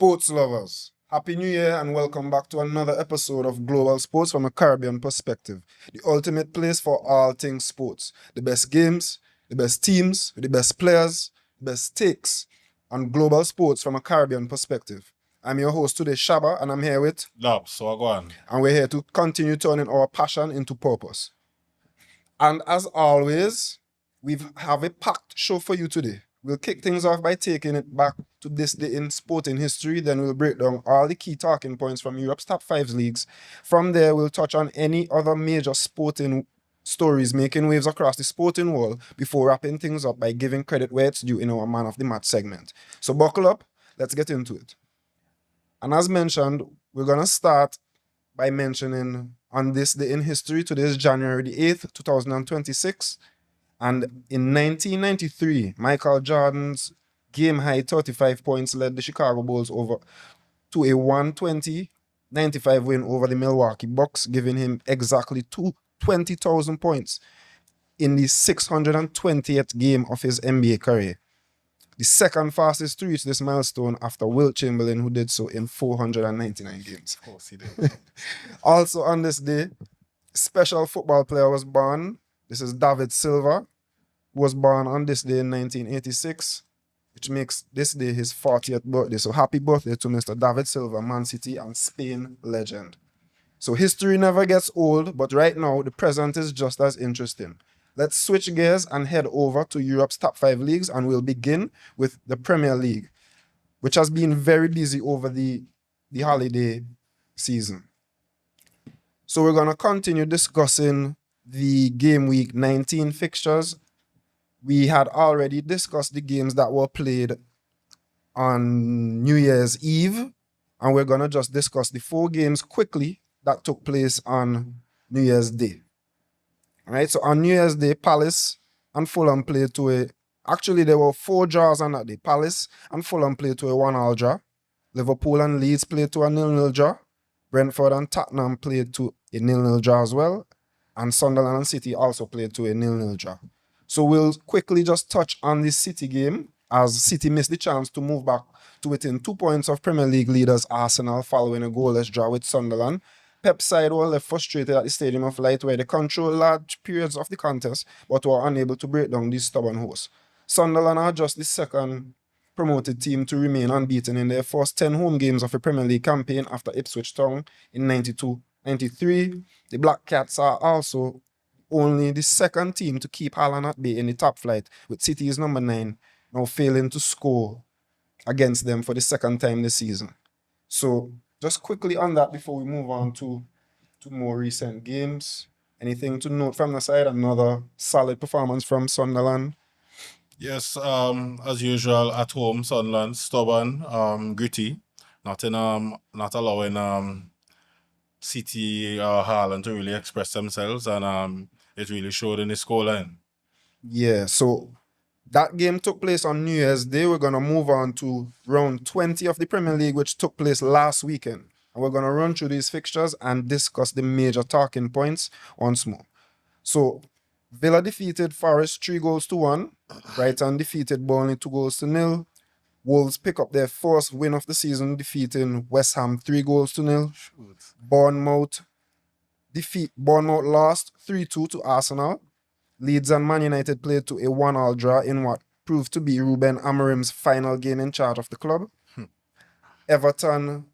Sports lovers, Happy New Year and welcome back to another episode of Global Sports from a Caribbean perspective. The ultimate place for all things sports. The best games, the best teams, the best players, the best takes on global sports from a Caribbean perspective. I'm your host today, Shaba, and I'm here with Love, so go on. and we're here to continue turning our passion into purpose. And as always, we have a packed show for you today. We'll kick things off by taking it back to this day in sporting history. Then we'll break down all the key talking points from Europe's top 5 leagues. From there, we'll touch on any other major sporting stories making waves across the sporting world before wrapping things up by giving credit where it's due in our Man of the Match segment. So buckle up, let's get into it. And as mentioned, we're going to start by mentioning on this day in history, today is January the 8th, 2026. And in 1993, Michael Jordan's game-high 35 points led the Chicago Bulls over to a 120-95 win over the Milwaukee Bucks, giving him exactly 20,000 points in the 620th game of his NBA career. The second fastest to reach this milestone after Wilt Chamberlain, who did so in 499 games. Of course he did. Also on this day, special football player was born. This is David Silva, who was born on this day in 1986, which makes this day his 40th birthday. So happy birthday to Mr. David Silva, Man City and Spain legend. So history never gets old, but right now the present is just as interesting. Let's switch gears and head over to Europe's top 5 leagues, and we'll begin with the Premier League, which has been very busy over the holiday season. So we're going to continue discussing the game week 19 fixtures. We had already discussed the games that were played on New Year's Eve, and we're going to just discuss the 4 games quickly that took place on New Year's Day. All right, so on New Year's Day, Palace and Fulham played to a... Actually, there were 4 draws on that day. Palace and Fulham played to a 1-1 draw. Liverpool and Leeds played to a 0-0 draw. Brentford and Tottenham played to a 0-0 draw as well. And Sunderland and City also played to a 0-0 draw. So we'll quickly just touch on the City game, as City missed the chance to move back to within 2 points of Premier League leaders Arsenal following a goalless draw with Sunderland. Pep's side were left frustrated at the Stadium of Light, where they controlled large periods of the contest but were unable to break down these stubborn hosts. Sunderland are just the second promoted team to remain unbeaten in their first 10 home games of a Premier League campaign after Ipswich Town in 92-93. The Black Cats are also only the second team to keep Haaland at bay in the top flight, with City's number 9 now failing to score against them for the second time this season. So just quickly on that before we move on to more recent games. Anything to note from the side? Another solid performance from Sunderland. Yes, as usual at home, Sunderland, stubborn, gritty, not allowing City or Haaland to really express themselves, and it really showed in the scoreline. Yeah, so that game took place on New Year's Day. We're going to move on to round 20 of the Premier League, which took place last weekend. And we're going to run through these fixtures and discuss the major talking points once more. So, Villa defeated Forest 3-1. Brighton defeated Burnley 2-0. Wolves pick up their first win of the season, defeating West Ham 3-0. Bournemouth lost 3-2 to Arsenal. Leeds and Man United played to a 1-1 draw in what proved to be Ruben Amorim's final game in charge of the club. Everton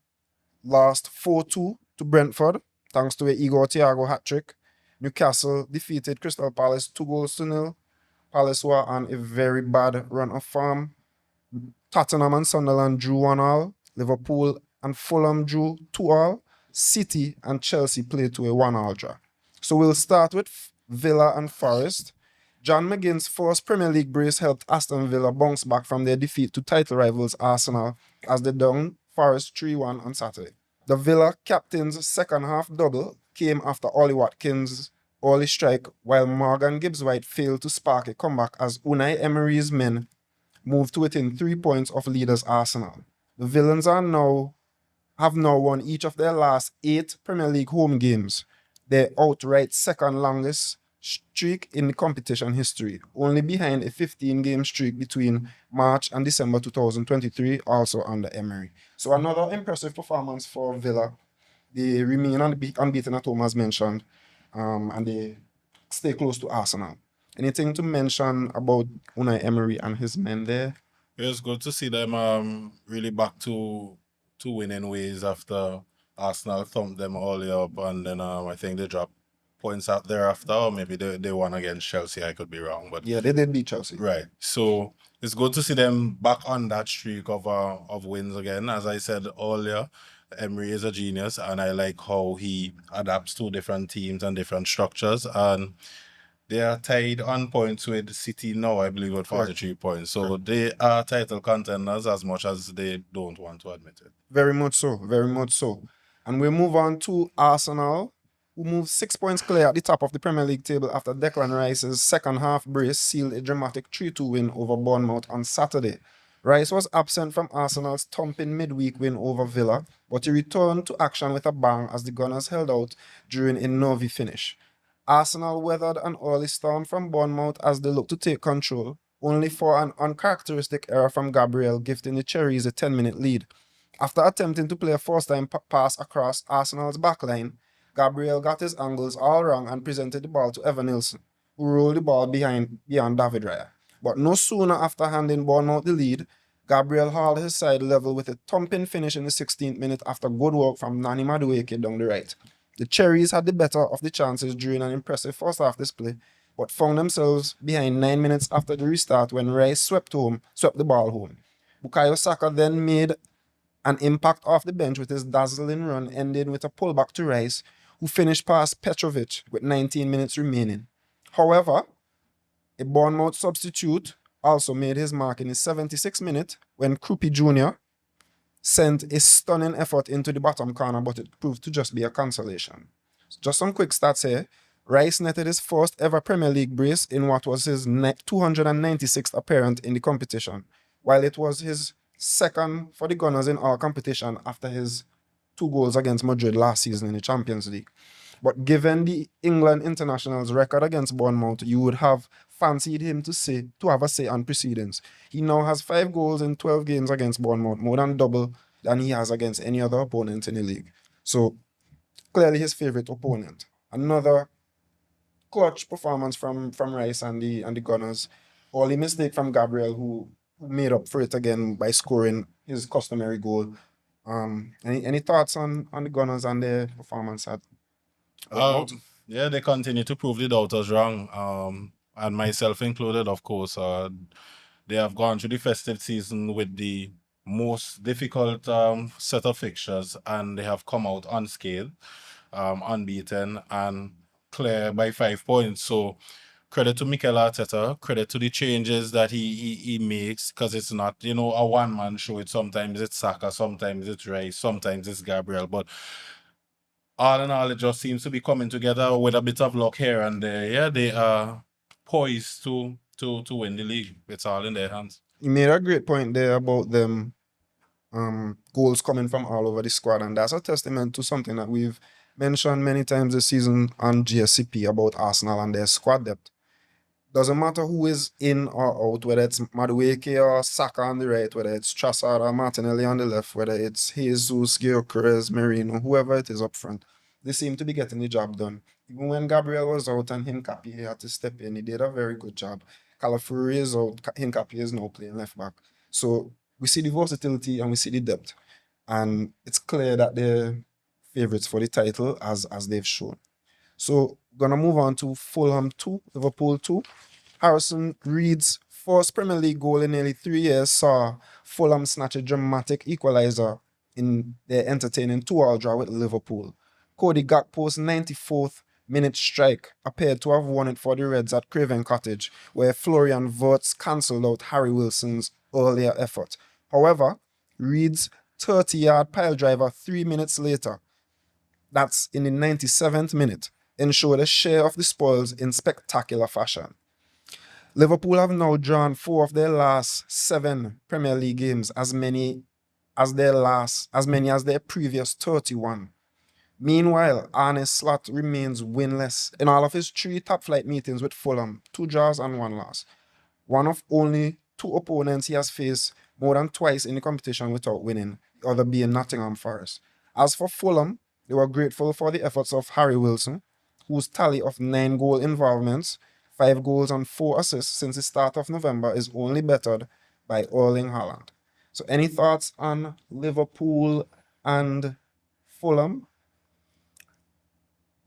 lost 4-2 to Brentford, thanks to a Igor Thiago hat-trick. Newcastle defeated Crystal Palace 2-0. Palace were on a very bad run of form. Tottenham and Sunderland drew 1-1. Liverpool and Fulham drew 2-2. City and Chelsea played to a 1-1 draw. So we'll start with Villa and Forest. John McGinn's first Premier League brace helped Aston Villa bounce back from their defeat to title rivals Arsenal as they downed Forest 3-1 on Saturday. The Villa captain's second half double came after Ollie Watkins' early strike, while Morgan Gibbs-White failed to spark a comeback as Unai Emery's men moved to within 3 points of leaders Arsenal. The Villains have now won each of their last 8 Premier League home games, their outright second longest streak in the competition history, only behind a 15-game streak between March and December 2023, also under Emery. So another impressive performance for Villa. They remain unbeaten at home, as mentioned, and they stay close to Arsenal. Anything to mention about Unai Emery and his men there? It's good to see them really back to winning ways after Arsenal thumped them all the way up, and then I think they dropped points out thereafter, or maybe they won against Chelsea. I could be wrong, but Yeah, they did beat Chelsea. right. So it's good to see them back on that streak of wins again. As I said earlier, Emery is a genius, and I like how he adapts to different teams and different structures. And they are tied on points with City now, I believe, with 43 points. So they are title contenders as much as they don't want to admit it. Very much so, very much so. And we move on to Arsenal, who moved 6 points clear at the top of the Premier League table after Declan Rice's second half brace sealed a dramatic 3-2 win over Bournemouth on Saturday. Rice was absent from Arsenal's thumping midweek win over Villa, but he returned to action with a bang as the Gunners held out during a nervy finish. Arsenal weathered an early storm from Bournemouth as they looked to take control, only for an uncharacteristic error from Gabriel gifting the Cherries a 10-minute lead. After attempting to play a first-time pass across Arsenal's backline, Gabriel got his angles all wrong and presented the ball to Evan Nilsson, who rolled the ball beyond David Raya. But no sooner after handing Bournemouth the lead, Gabriel hauled his side level with a thumping finish in the 16th minute after good work from Nani Madueke down the right. The Cherries had the better of the chances during an impressive first-half display, but found themselves behind 9 minutes after the restart when Rice swept the ball home. Bukayo Saka then made an impact off the bench with his dazzling run, ending with a pullback to Rice, who finished past Petrovic with 19 minutes remaining. However, a Bournemouth substitute also made his mark in the 76th minute when Krupi Jr. sent a stunning effort into the bottom corner, but it proved to just be a consolation. Just some quick stats here. Rice netted his first ever Premier League brace in what was his 296th appearance in the competition, while it was his second for the Gunners in all competition after his 2 goals against Madrid last season in the Champions League. But given the England international's record against Bournemouth, you would have fancied him to have a say on proceedings. He now has 5 goals in 12 games against Bournemouth, more than double than he has against any other opponent in the league. So clearly his favourite opponent. Another clutch performance from Rice and the Gunners. Only mistake from Gabriel, who made up for it again by scoring his customary goal. Any thoughts on the Gunners and their performance at Yeah, they continue to prove the doubters wrong, and myself included, of course. They have gone through the festive season with the most difficult set of fixtures, and they have come out unscathed, unbeaten, and clear by 5 points. So credit to Mikel Arteta, credit to the changes that he makes, because it's not, a one-man show. Sometimes it's Saka, sometimes it's Rice, sometimes it's Gabriel, but all in all, it just seems to be coming together with a bit of luck here and there. Yeah, they are poised to win the league. It's all in their hands. You made a great point there about them goals coming from all over the squad, and that's a testament to something that we've mentioned many times this season on GSCP about Arsenal and their squad depth. Doesn't matter who is in or out, whether it's Madueke or Saka on the right, whether it's Trossard or Martinelli on the left, whether it's Jesus, Gyökeres, Merino, whoever it is up front. They seem to be getting the job done. Even when Gabriel was out and Hincapié had to step in, he did a very good job. Calafuri is out, Hincapié is now playing left back. So we see the versatility and we see the depth. And it's clear that they're favourites for the title as they've shown. So, gonna move on to Fulham 2, Liverpool 2. Harrison Reed's first Premier League goal in nearly 3 years saw Fulham snatch a dramatic equaliser in their entertaining 2-2 draw with Liverpool. Cody Gakpo's 94th minute strike appeared to have won it for the Reds at Craven Cottage, where Florian Wirtz cancelled out Harry Wilson's earlier effort. However, Reed's 30-yard pile driver 3 minutes later, that's in the 97th minute, ensured a share of the spoils in spectacular fashion. Liverpool have now drawn 4 of their last 7 Premier League games, as many as their previous 31. Meanwhile, Arne Slot remains winless in all of his 3 top-flight meetings with Fulham, 2 draws and 1 loss. One of only 2 opponents he has faced more than twice in the competition without winning, the other being Nottingham Forest. As for Fulham, they were grateful for the efforts of Harry Wilson, whose tally of 9 goal involvements, 5 goals and 4 assists since the start of November is only bettered by Erling Haaland. So any thoughts on Liverpool and Fulham?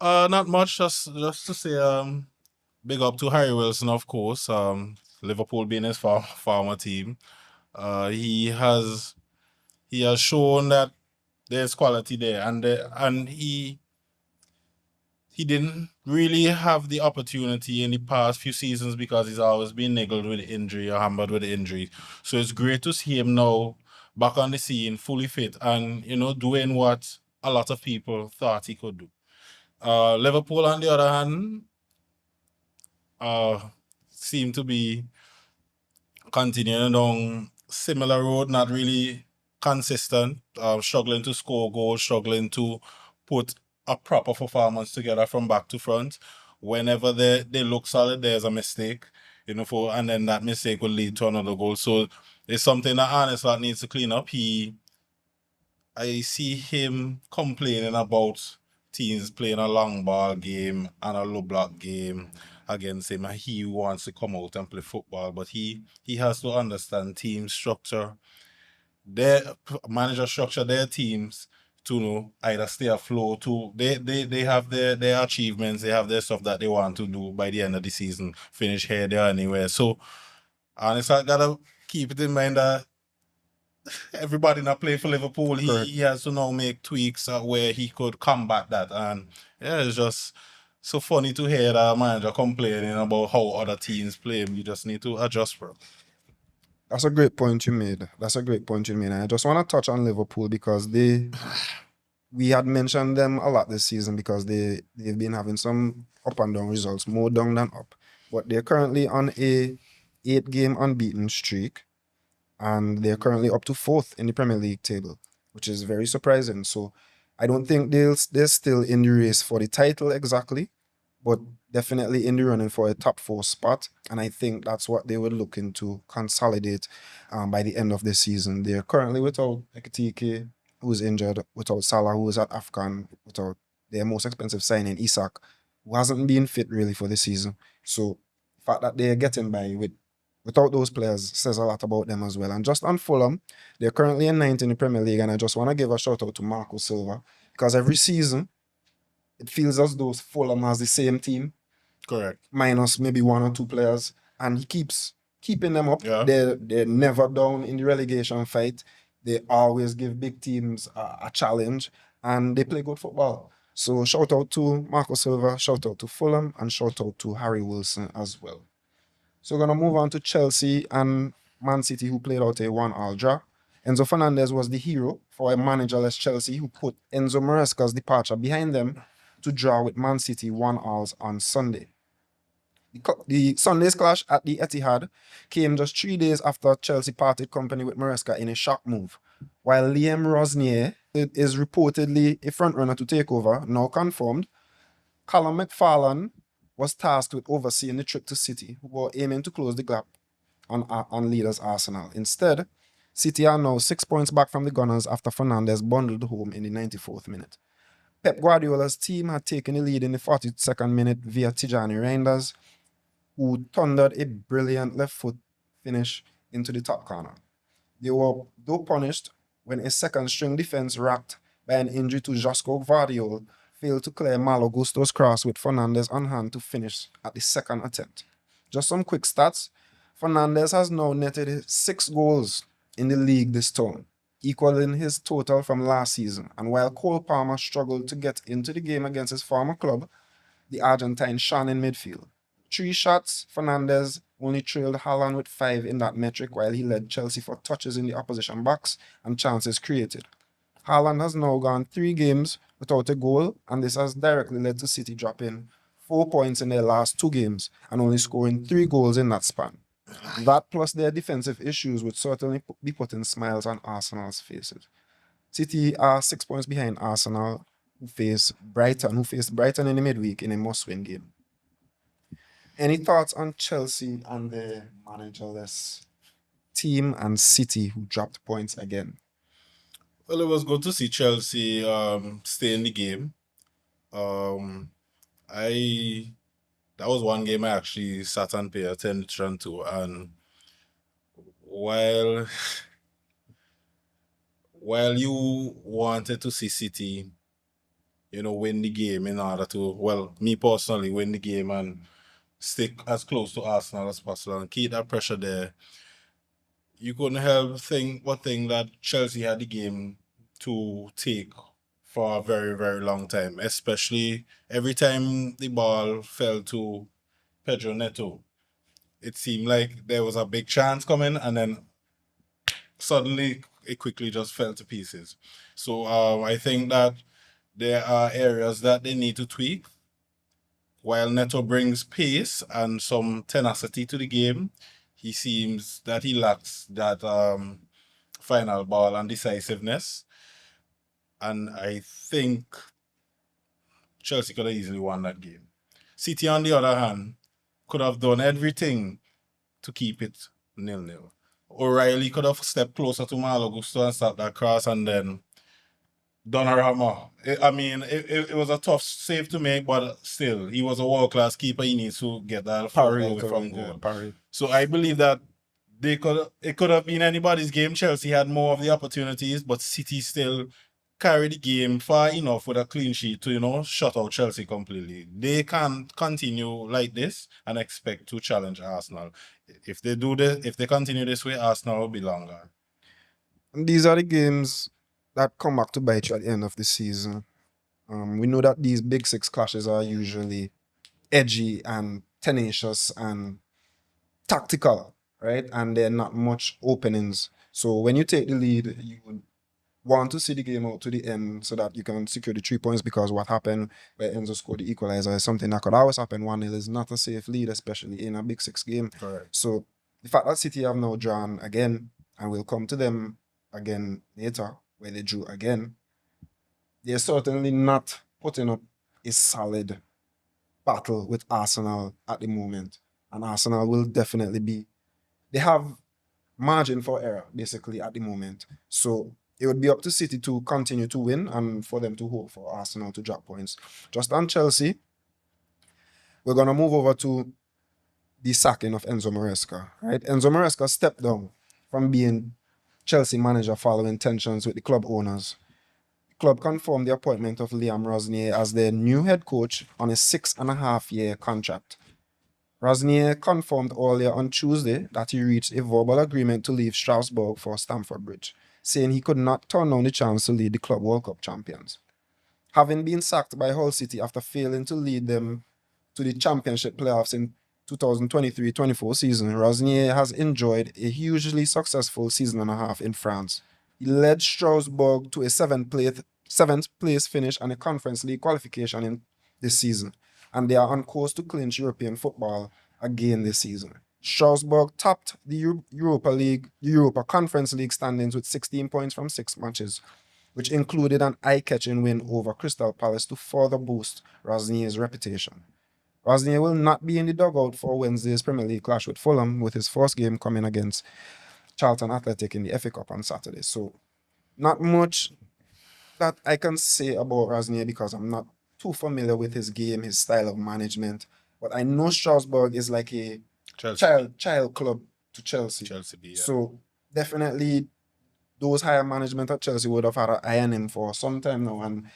Not much. Just to say, big up to Harry Wilson, of course. Liverpool being his former team. He has shown that there's quality there, and he didn't really have the opportunity in the past few seasons because he's always been niggled with injury or hampered with injury. So it's great to see him now back on the scene, fully fit, and doing what a lot of people thought he could do. Liverpool, on the other hand, seem to be continuing on similar road, not really consistent, struggling to score goals, struggling to put a proper performance together from back to front. Whenever they look solid, there's a mistake, and then that mistake will lead to another goal. So it's something that Arne Slot needs to clean up. I see him complaining about teams playing a long ball game and a low block game against him, and he wants to come out and play football, but he has to understand team structure, their manager structure their teams to either stay afloat. They have their achievements, they have their stuff that they want to do by the end of the season, finish here, there, anywhere. So honestly, I gotta keep it in mind that everybody not playing for Liverpool, he has to now make tweaks where he could combat that. And yeah, it's just so funny to hear that manager complaining about how other teams play. You just need to adjust, bro. That's a great point you made. And I just want to touch on Liverpool because we had mentioned them a lot this season because they've been having some up and down results, more down than up. But they're currently on a 8-game unbeaten streak, and they're currently up to 4th in the Premier League table, which is very surprising. So I don't think they're still in the race for the title exactly, but definitely in the running for a top 4 spot. And I think that's what they were looking to consolidate by the end of the season. They're currently without Ekitike, who's injured, without Salah, who's at AFCON, without their most expensive signing, Isak, who hasn't been fit really for the season. So the fact that they're getting by without those players says a lot about them as well. And just on Fulham, they're currently in 9th in the Premier League, and I just want to give a shout out to Marco Silva because every season it feels as though Fulham has the same team, Correct. minus maybe 1 or 2 players, and he keeps keeping them up. Yeah. They're never down in the relegation fight. They always give big teams a challenge, and they play good football. So shout out to Marco Silva, shout out to Fulham, and shout out to Harry Wilson as well. So we're going to move on to Chelsea and Man City, who played out a 1-1 draw. Enzo Fernandez was the hero for a managerless Chelsea, who put Enzo Maresca's departure behind them to draw with Man City 1-1 on Sunday. The Sunday's clash at the Etihad came just 3 days after Chelsea parted company with Maresca in a shock move. While Liam Rosnier is reportedly a frontrunner to take over, now confirmed, Callum McFarlane was tasked with overseeing the trip to City, who were aiming to close the gap on leaders Arsenal. Instead, City are now 6 points back from the Gunners after Fernandes bundled home in the 94th minute. Pep Guardiola's team had taken the lead in the 42nd minute via Tijani Reinders, who thundered a brilliant left foot finish into the top corner. They were though punished when a second string defense racked by an injury to Josko Gvardiol failed to clear Malo Gusto's cross with Fernandes on hand to finish at the second attempt. Just some quick stats. Fernandes has now netted 6 goals in the league this term, equaling his total from last season. And while Cole Palmer struggled to get into the game against his former club, the Argentine shone in midfield. 3 shots, Fernandes only trailed Haaland with 5 in that metric, while he led Chelsea for touches in the opposition box and chances created. Haaland has now gone 3 games without a goal, and this has directly led to City dropping 4 points in their last 2 games and only scoring 3 goals in that span. That plus their defensive issues would certainly be putting smiles on Arsenal's faces. City are 6 points behind Arsenal who faced Brighton in the midweek in a must-win game. Any thoughts on Chelsea and the managerless team and City who dropped points again? Well, it was good to see Chelsea stay in the game. Um, I that was one game I actually sat and paid attention to, and while while you wanted to see City, win the game in order to, well, me personally, win the game and stick as close to Arsenal as possible and keep that pressure there, you couldn't help think that Chelsea had the game to take for a very, very long time, especially every time the ball fell to Pedro Neto. It seemed like there was a big chance coming, and then suddenly it quickly just fell to pieces. So I think that there are areas that they need to tweak. While Neto brings pace and some tenacity to the game, he seems that he lacks that final ball and decisiveness. And I think Chelsea could have easily won that game. City, on the other hand, could have done everything to keep it 0-0. O'Reilly could have stepped closer to Malo Gusto and stopped that cross, and then Donnarumma. It was a tough save to make, but still, he was a world-class keeper. He needs to get that further away from goal. So I believe that it could have been anybody's game. Chelsea had more of the opportunities, but City still carried the game far enough with a clean sheet to, shut out Chelsea completely. They can't continue like this and expect to challenge Arsenal. If they continue this way, Arsenal will be longer. And these are the games that come back to bite you at the end of the season. We know that these Big Six clashes are usually edgy and tenacious and tactical, right? And they're not much openings. So when you take the lead, you would want to see the game out to the end so that you can secure the 3 points, because what happened where Enzo scored the equalizer is something that could always happen. 1-0 is not a safe lead, especially in a Big Six game. Correct. So the fact that City have now drawn again, and we'll come to them again later, where they drew again, they're certainly not putting up a solid battle with Arsenal at the moment. And Arsenal will definitely they have margin for error basically at the moment. So it would be up to City to continue to win and for them to hope for Arsenal to drop points. Just on Chelsea, we're going to move over to the sacking of Enzo Maresca, right? Enzo Maresca stepped down from being Chelsea manager following tensions with the club owners. The club confirmed the appointment of Liam Rosnier as their new head coach on a 6.5-year contract. Rosnier confirmed earlier on Tuesday that he reached a verbal agreement to leave Strasbourg for Stamford Bridge, saying he could not turn down the chance to lead the club World Cup champions. Having been sacked by Hull City after failing to lead them to the championship playoffs in 2023-24 season, Rosnier has enjoyed a hugely successful season and a half in France. He led Strasbourg to a seventh place finish and a Conference League qualification in this season, and they are on course to clinch European football again this season. Strasbourg topped the Europa Conference League standings with 16 points from 6 matches, which included an eye-catching win over Crystal Palace to further boost Rosnier's reputation. Rosnier will not be in the dugout for Wednesday's Premier League clash with Fulham, with his first game coming against Charlton Athletic in the FA Cup on Saturday. So, not much that I can say about Rosnier because I'm not too familiar with his game, his style of management. But I know Strasbourg is like a child club to Chelsea. Yeah. So, definitely those higher management at Chelsea would have had an eye on him for some time now, and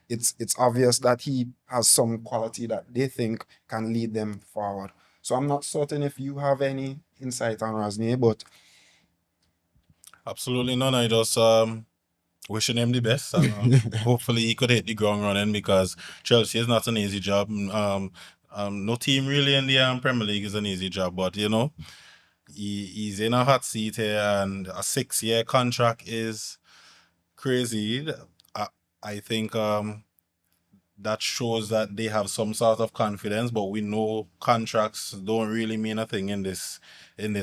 it's obvious that he has some quality that they think can lead them forward. So I'm not certain if you have any insight on Rosnier, but absolutely none. I just wishing him the best, and hopefully he could hit the ground running, because Chelsea is not an easy job. No team really in the Premier League is an easy job, but he's in a hot seat here, and a 6-year contract is crazy. I think that shows that they have some sort of confidence, but we know contracts don't really mean a thing in this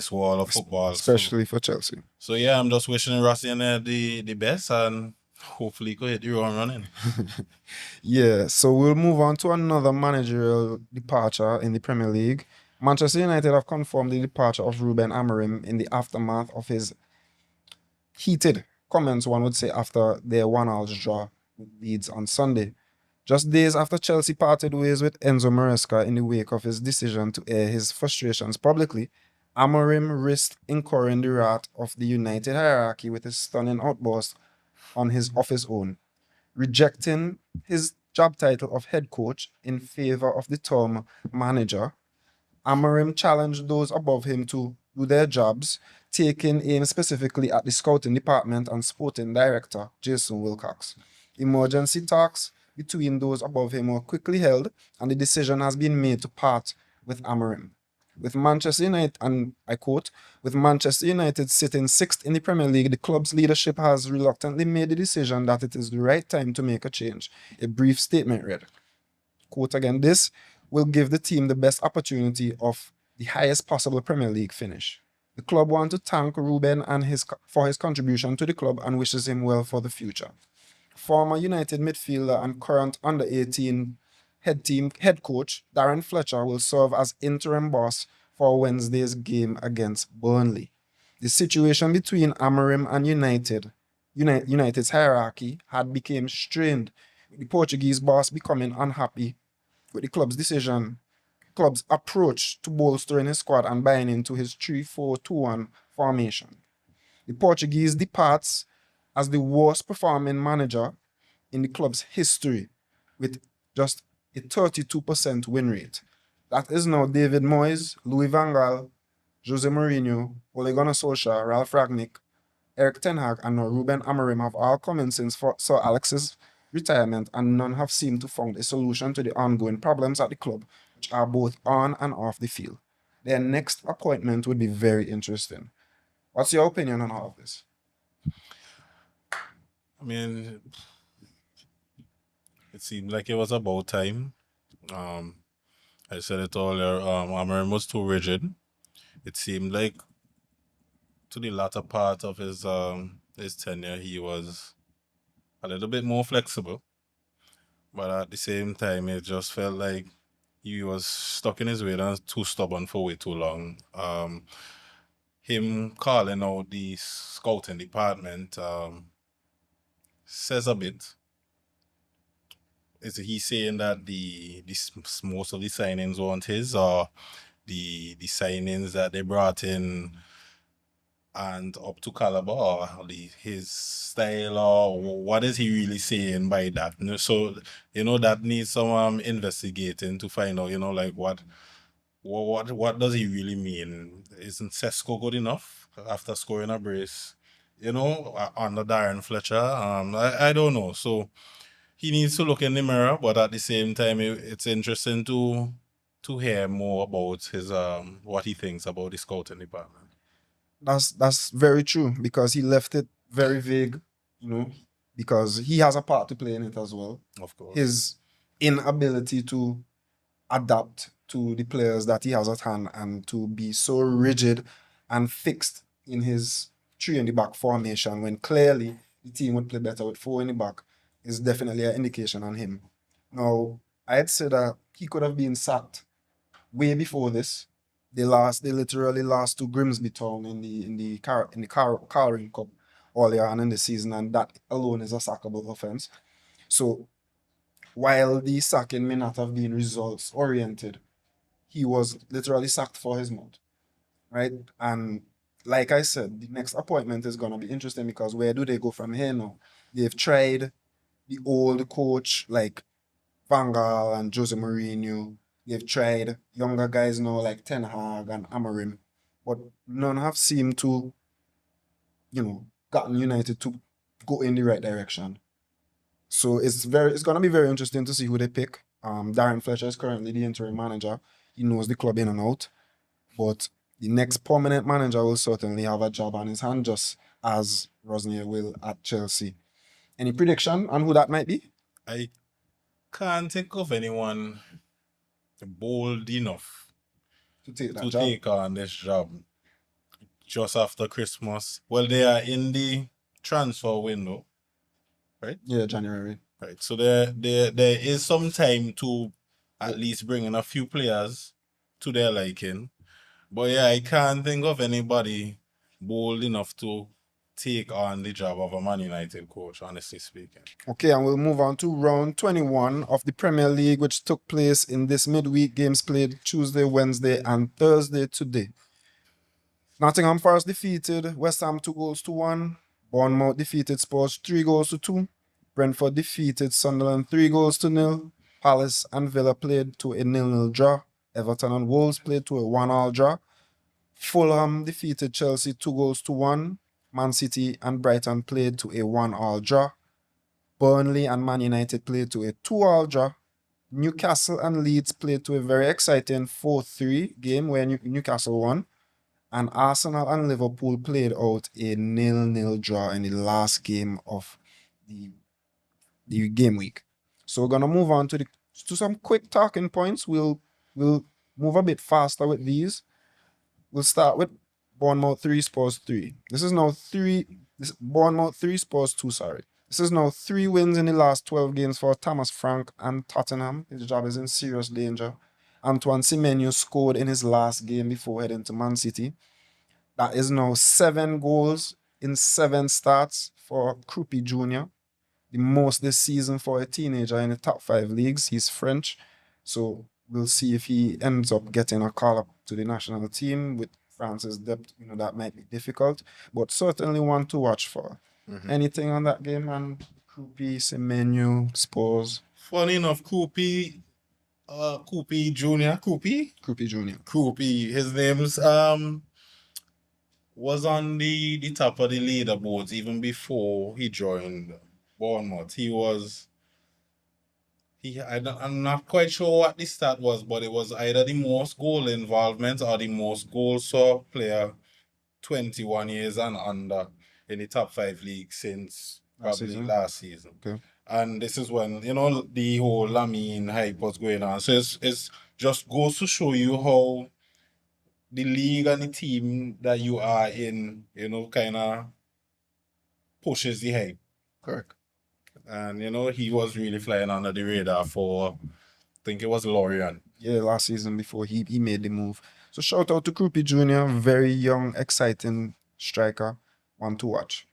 world of football, especially for Chelsea. So yeah, I'm just wishing Rossi the best, and Hopefully, he could hit the ground running. Yeah, so we'll move on to another managerial departure in the Premier League. Manchester United have confirmed the departure of Ruben Amorim in the aftermath of his heated comments, one would say, after their 1-1 draw with Leeds on Sunday. Just days after Chelsea parted ways with Enzo Maresca in the wake of his decision to air his frustrations publicly, Amorim risked incurring the wrath of the United hierarchy with his stunning outburst of his own, rejecting his job title of head coach in favor of the term manager. Amorim challenged those above him to do their jobs, taking aim specifically at the scouting department and sporting director, Jason Wilcox. Emergency talks between those above him were quickly held, and the decision has been made to part with Amorim. With Manchester United, and I quote, with Manchester United sitting sixth in the Premier League, the club's leadership has reluctantly made the decision that it is the right time to make a change. A brief statement read, quote again, this will give the team the best opportunity of the highest possible Premier League finish. The club want to thank Ruben for his contribution to the club and wishes him well for the future. Former United midfielder and current under 18 head coach Darren Fletcher will serve as interim boss for Wednesday's game against Burnley. The situation between Amorim and United's hierarchy had become strained, with the Portuguese boss becoming unhappy with the club's approach to bolstering his squad and buying into his 3-4-2-1 formation. The Portuguese departs as the worst performing manager in the club's history with just a 32% win rate. That is now David Moyes, Louis van Gaal, Jose Mourinho, Ole Gunnar Solskjaer, Ralf Rangnick, Eric Ten Hag, and now Ruben Amorim have all come in since Sir Alex's retirement, and none have seemed to found a solution to the ongoing problems at the club, which are both on and off the field. Their next appointment would be very interesting. What's your opinion on all of this? I mean, it seemed like it was about time. I said it earlier. Amorim was too rigid. It seemed like to the latter part of his tenure, he was a little bit more flexible, but at the same time, it just felt like he was stuck in his way and too stubborn for way too long. Him calling out the scouting department says a bit. Is he saying that most of the signings weren't his, or the signings that they brought in and up to caliber, or his style, or what is he really saying by that? So that needs some investigating to find out. Like what does he really mean? Isn't Sesko good enough after scoring a brace? Under Darren Fletcher. I don't know. So he needs to look in the mirror, but at the same time, it's interesting to hear more about his what he thinks about the scouting department. That's very true, because he left it very vague, because he has a part to play in it as well. Of course. His inability to adapt to the players that he has at hand and to be so rigid and fixed in his three in the back formation when clearly the team would play better with four in the back is definitely an indication on him. Now, I'd say that he could have been sacked way before this. They literally lost to Grimsby Town in the Carling Cup earlier on in the season, and that alone is a sackable offense. So while the sacking may not have been results oriented, he was literally sacked for his mouth, right? And like I said, the next appointment is gonna be interesting, because where do they go from here now? They've tried the old coach like Van Gaal and Jose Mourinho. They've tried younger guys now like Ten Hag and Amorim, but none have seemed to, gotten United to go in the right direction. So it's gonna be very interesting to see who they pick. Darren Fletcher is currently the interim manager. He knows the club in and out, but the next permanent manager will certainly have a job on his hand, just as Rosnier will at Chelsea. Any prediction on who that might be? I can't think of anyone bold enough To take that to job. take on this job just after Christmas. Well, they are in the transfer window, right? Yeah, January. Right. So there is some time to at least bring in a few players to their liking. But yeah, I can't think of anybody bold enough to take on the job of a Man United coach, honestly speaking. Okay, and we'll move on to round 21 of the Premier League, which took place in this midweek. Games played Tuesday, Wednesday, and Thursday today. Nottingham Forest defeated West Ham 2-1. Bournemouth defeated Spurs 3-2. Brentford defeated Sunderland 3-0. Palace and Villa played to a 0-0 draw. Everton and Wolves played to a 1-1 draw. Fulham defeated Chelsea 2-1. Man City and Brighton played to a 1-1 draw. Burnley and Man United played to a 2-2 draw. Newcastle and Leeds played to a very exciting 4-3 game where Newcastle won. And Arsenal and Liverpool played out a 0-0 draw in the last game of the game week. So we're gonna move on to some quick talking points. We'll move a bit faster with these. We'll start with Bournemouth 3, Spurs 3. Bournemouth 3, Spurs 2, sorry. This is now 3 wins in the last 12 games for Thomas Frank and Tottenham. His job is in serious danger. Antoine Semenyo scored in his last game before heading to Man City. That is now 7 goals in 7 starts for Krupi Jr., the most this season for a teenager in the top 5 leagues. He's French, so we'll see if he ends up getting a call up to the national team. With France's depth, that might be difficult, but certainly one to watch for. Anything on that game, man? Krupi, Semenyo, Spurs? Funny enough, Krupi Jr. Krupi Jr. Krupi, his name's was on the top of the leaderboards even before he joined Bournemouth. I'm not quite sure what the stat was, but it was either the most goal involvement or the most goals for player 21 years and under in the top 5 leagues since probably last season. Okay. And this is when, the whole Lamine hype was going on. So it's just goes to show you how the league and the team that you are in, kind of pushes the hype. Correct. And, he was really flying under the radar for, I think it was Lorient. Yeah, last season before he made the move. So shout out to Krupi Jr., very young, exciting striker. One to watch.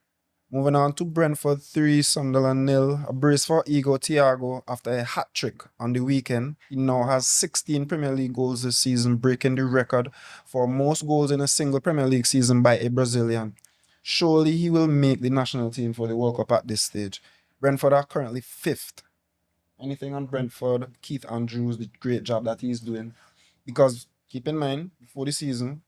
Moving on to Brentford 3, Sunderland 0. A brace for Igor Thiago after a hat-trick on the weekend. He now has 16 Premier League goals this season, breaking the record for most goals in a single Premier League season by a Brazilian. Surely he will make the national team for the World Cup at this stage. Brentford are currently 5th. Anything on Brentford, Keith Andrews, the great job that he's doing. Because keep in mind, before the season,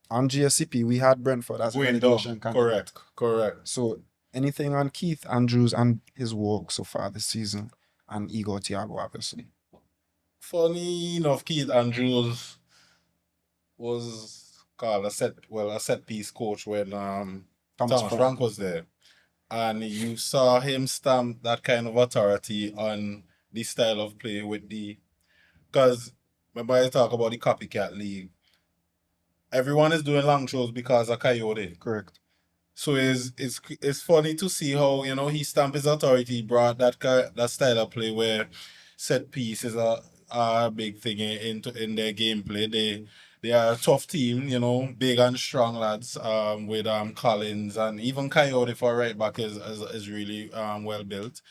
on GSCP, we had Brentford as a relegation candidate. Correct. So anything on Keith Andrews and his work so far this season, and Igor Thiago, obviously. Funny enough, Keith Andrews was called a set piece coach when Thomas Frank was there. And you saw him stamp that kind of authority on the style of play because remember I talk about the copycat league. Everyone is doing long throws because of Coyote. Correct. So it's funny to see how he stamped his authority, brought that style of play where set piece is a big thing in their gameplay. They are a tough team, big and strong lads. With Collins and even Coyote for right back is really well built.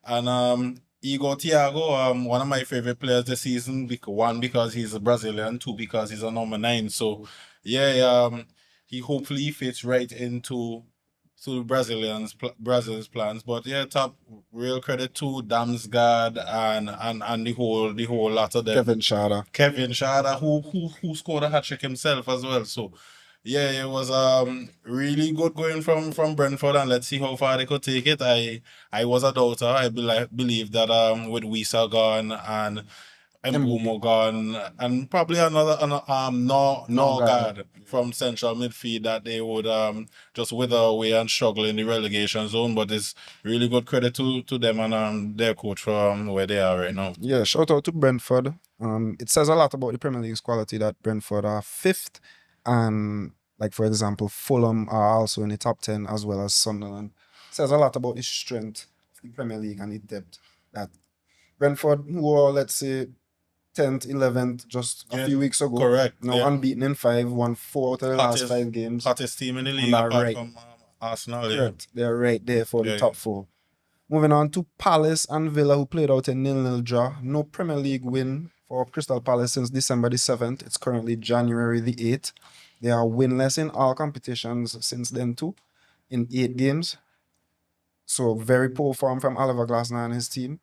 And Igor Thiago, one of my favorite players this season. One, because he's a Brazilian. Two, because he's a number 9. So yeah, he hopefully fits right into Brazil's plans. But yeah, top real credit to Damsgaard and the whole lot of them. Kevin Schade, who scored a hat-trick himself as well. So yeah, it was really good going from Brentford, and let's see how far they could take it. I was a doubter. I believe that with Wisa gone and Mbumo gone and probably another Norgard from central midfield, that they would just wither away and struggle in the relegation zone. But it's really good credit to them and their coach for where they are right now. Yeah, shout out to Brentford. It says a lot about the Premier League's quality that Brentford are 5th, and like for example, Fulham are also in the top 10 as well as Sunderland. It says a lot about the strength of the Premier League and the depth that Brentford, who are, let's say, 10th, 11th just a Yeah, few weeks ago. correct. Now Yeah. unbeaten in 5, won 4 out of the last 5 games. Hottest team in the league And are apart right. from Arsenal. Yeah. Correct. They're right there for the Yeah, top 4. Moving on to Palace and Villa, who played out a 0-0 draw. No Premier League win for Crystal Palace since December the 7th. It's currently January the 8th. They are winless in all competitions since then too, in 8 games. So very poor form from Oliver Glasner and his team.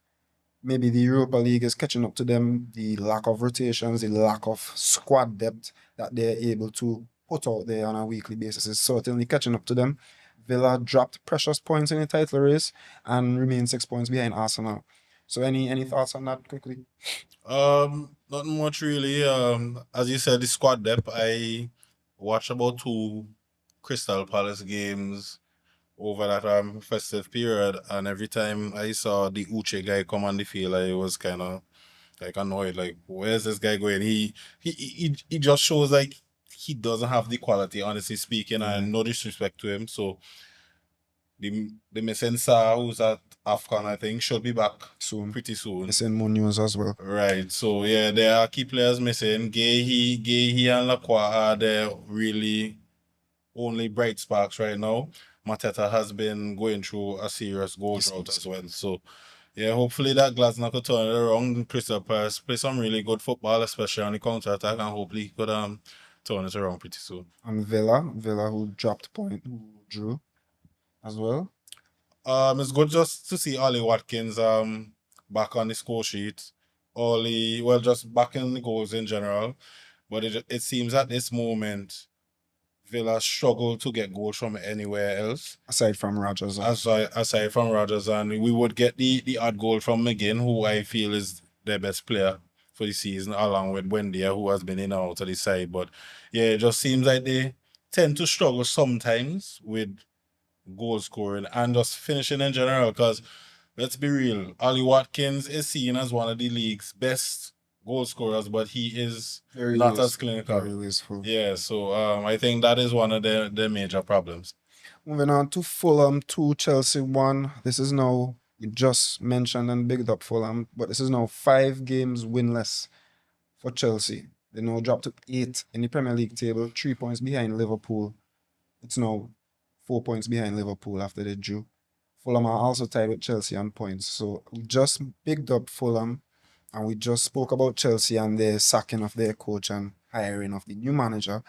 Maybe the Europa League is catching up to them. The lack of rotations, the lack of squad depth that they're able to put out there on a weekly basis is certainly catching up to them. Villa dropped precious points in the title race and remain 6 points behind Arsenal. So any thoughts on that quickly? Not much really. As you said, the squad depth. I watched about 2 Crystal Palace games over that festive period, and every time I saw the Uche guy come on the field, I was kind of like annoyed. Like, where's this guy going? He just shows like he doesn't have the quality, honestly speaking, and no disrespect to him. So the missing Sa, who's at AFCON, I think, should be back Soon. pretty soon. Missing Munoz as well. Right. So yeah, there are key players missing. Gay and Lacroix are the really only bright sparks right now. Mateta has been going through a serious goal drought as well. So yeah, hopefully that Glasner could turn it around. Crystal Palace play some really good football, especially on the counter attack, and hopefully he could turn it around pretty soon. And Villa who dropped point, who drew as well. It's good just to see Ollie Watkins back on the score sheet. Ollie, well, just back in the goals in general. But it seems at this moment, Villa struggle to get goals from anywhere else. Aside from Rodgers. Aside from Rodgers, and we would get the odd goal from McGinn, who I feel is their best player for the season, along with Wendia, who has been in and out of the side. But yeah, it just seems like they tend to struggle sometimes with goal scoring and just finishing in general. Because let's be real, Ollie Watkins is seen as one of the league's best goal scorers, but he is not as clinical. Very useful. Yeah, so I think that is one of the major problems. Moving on to Fulham 2, Chelsea 1. This is now, we just mentioned and bigged up Fulham, but this is now 5 games winless for Chelsea. They now dropped to 8 in the Premier League table, 3 points behind Liverpool. It's now 4 points behind Liverpool after they drew. Fulham are also tied with Chelsea on points. So we just bigged up Fulham and we just spoke about Chelsea and their sacking of their coach and hiring of the new manager.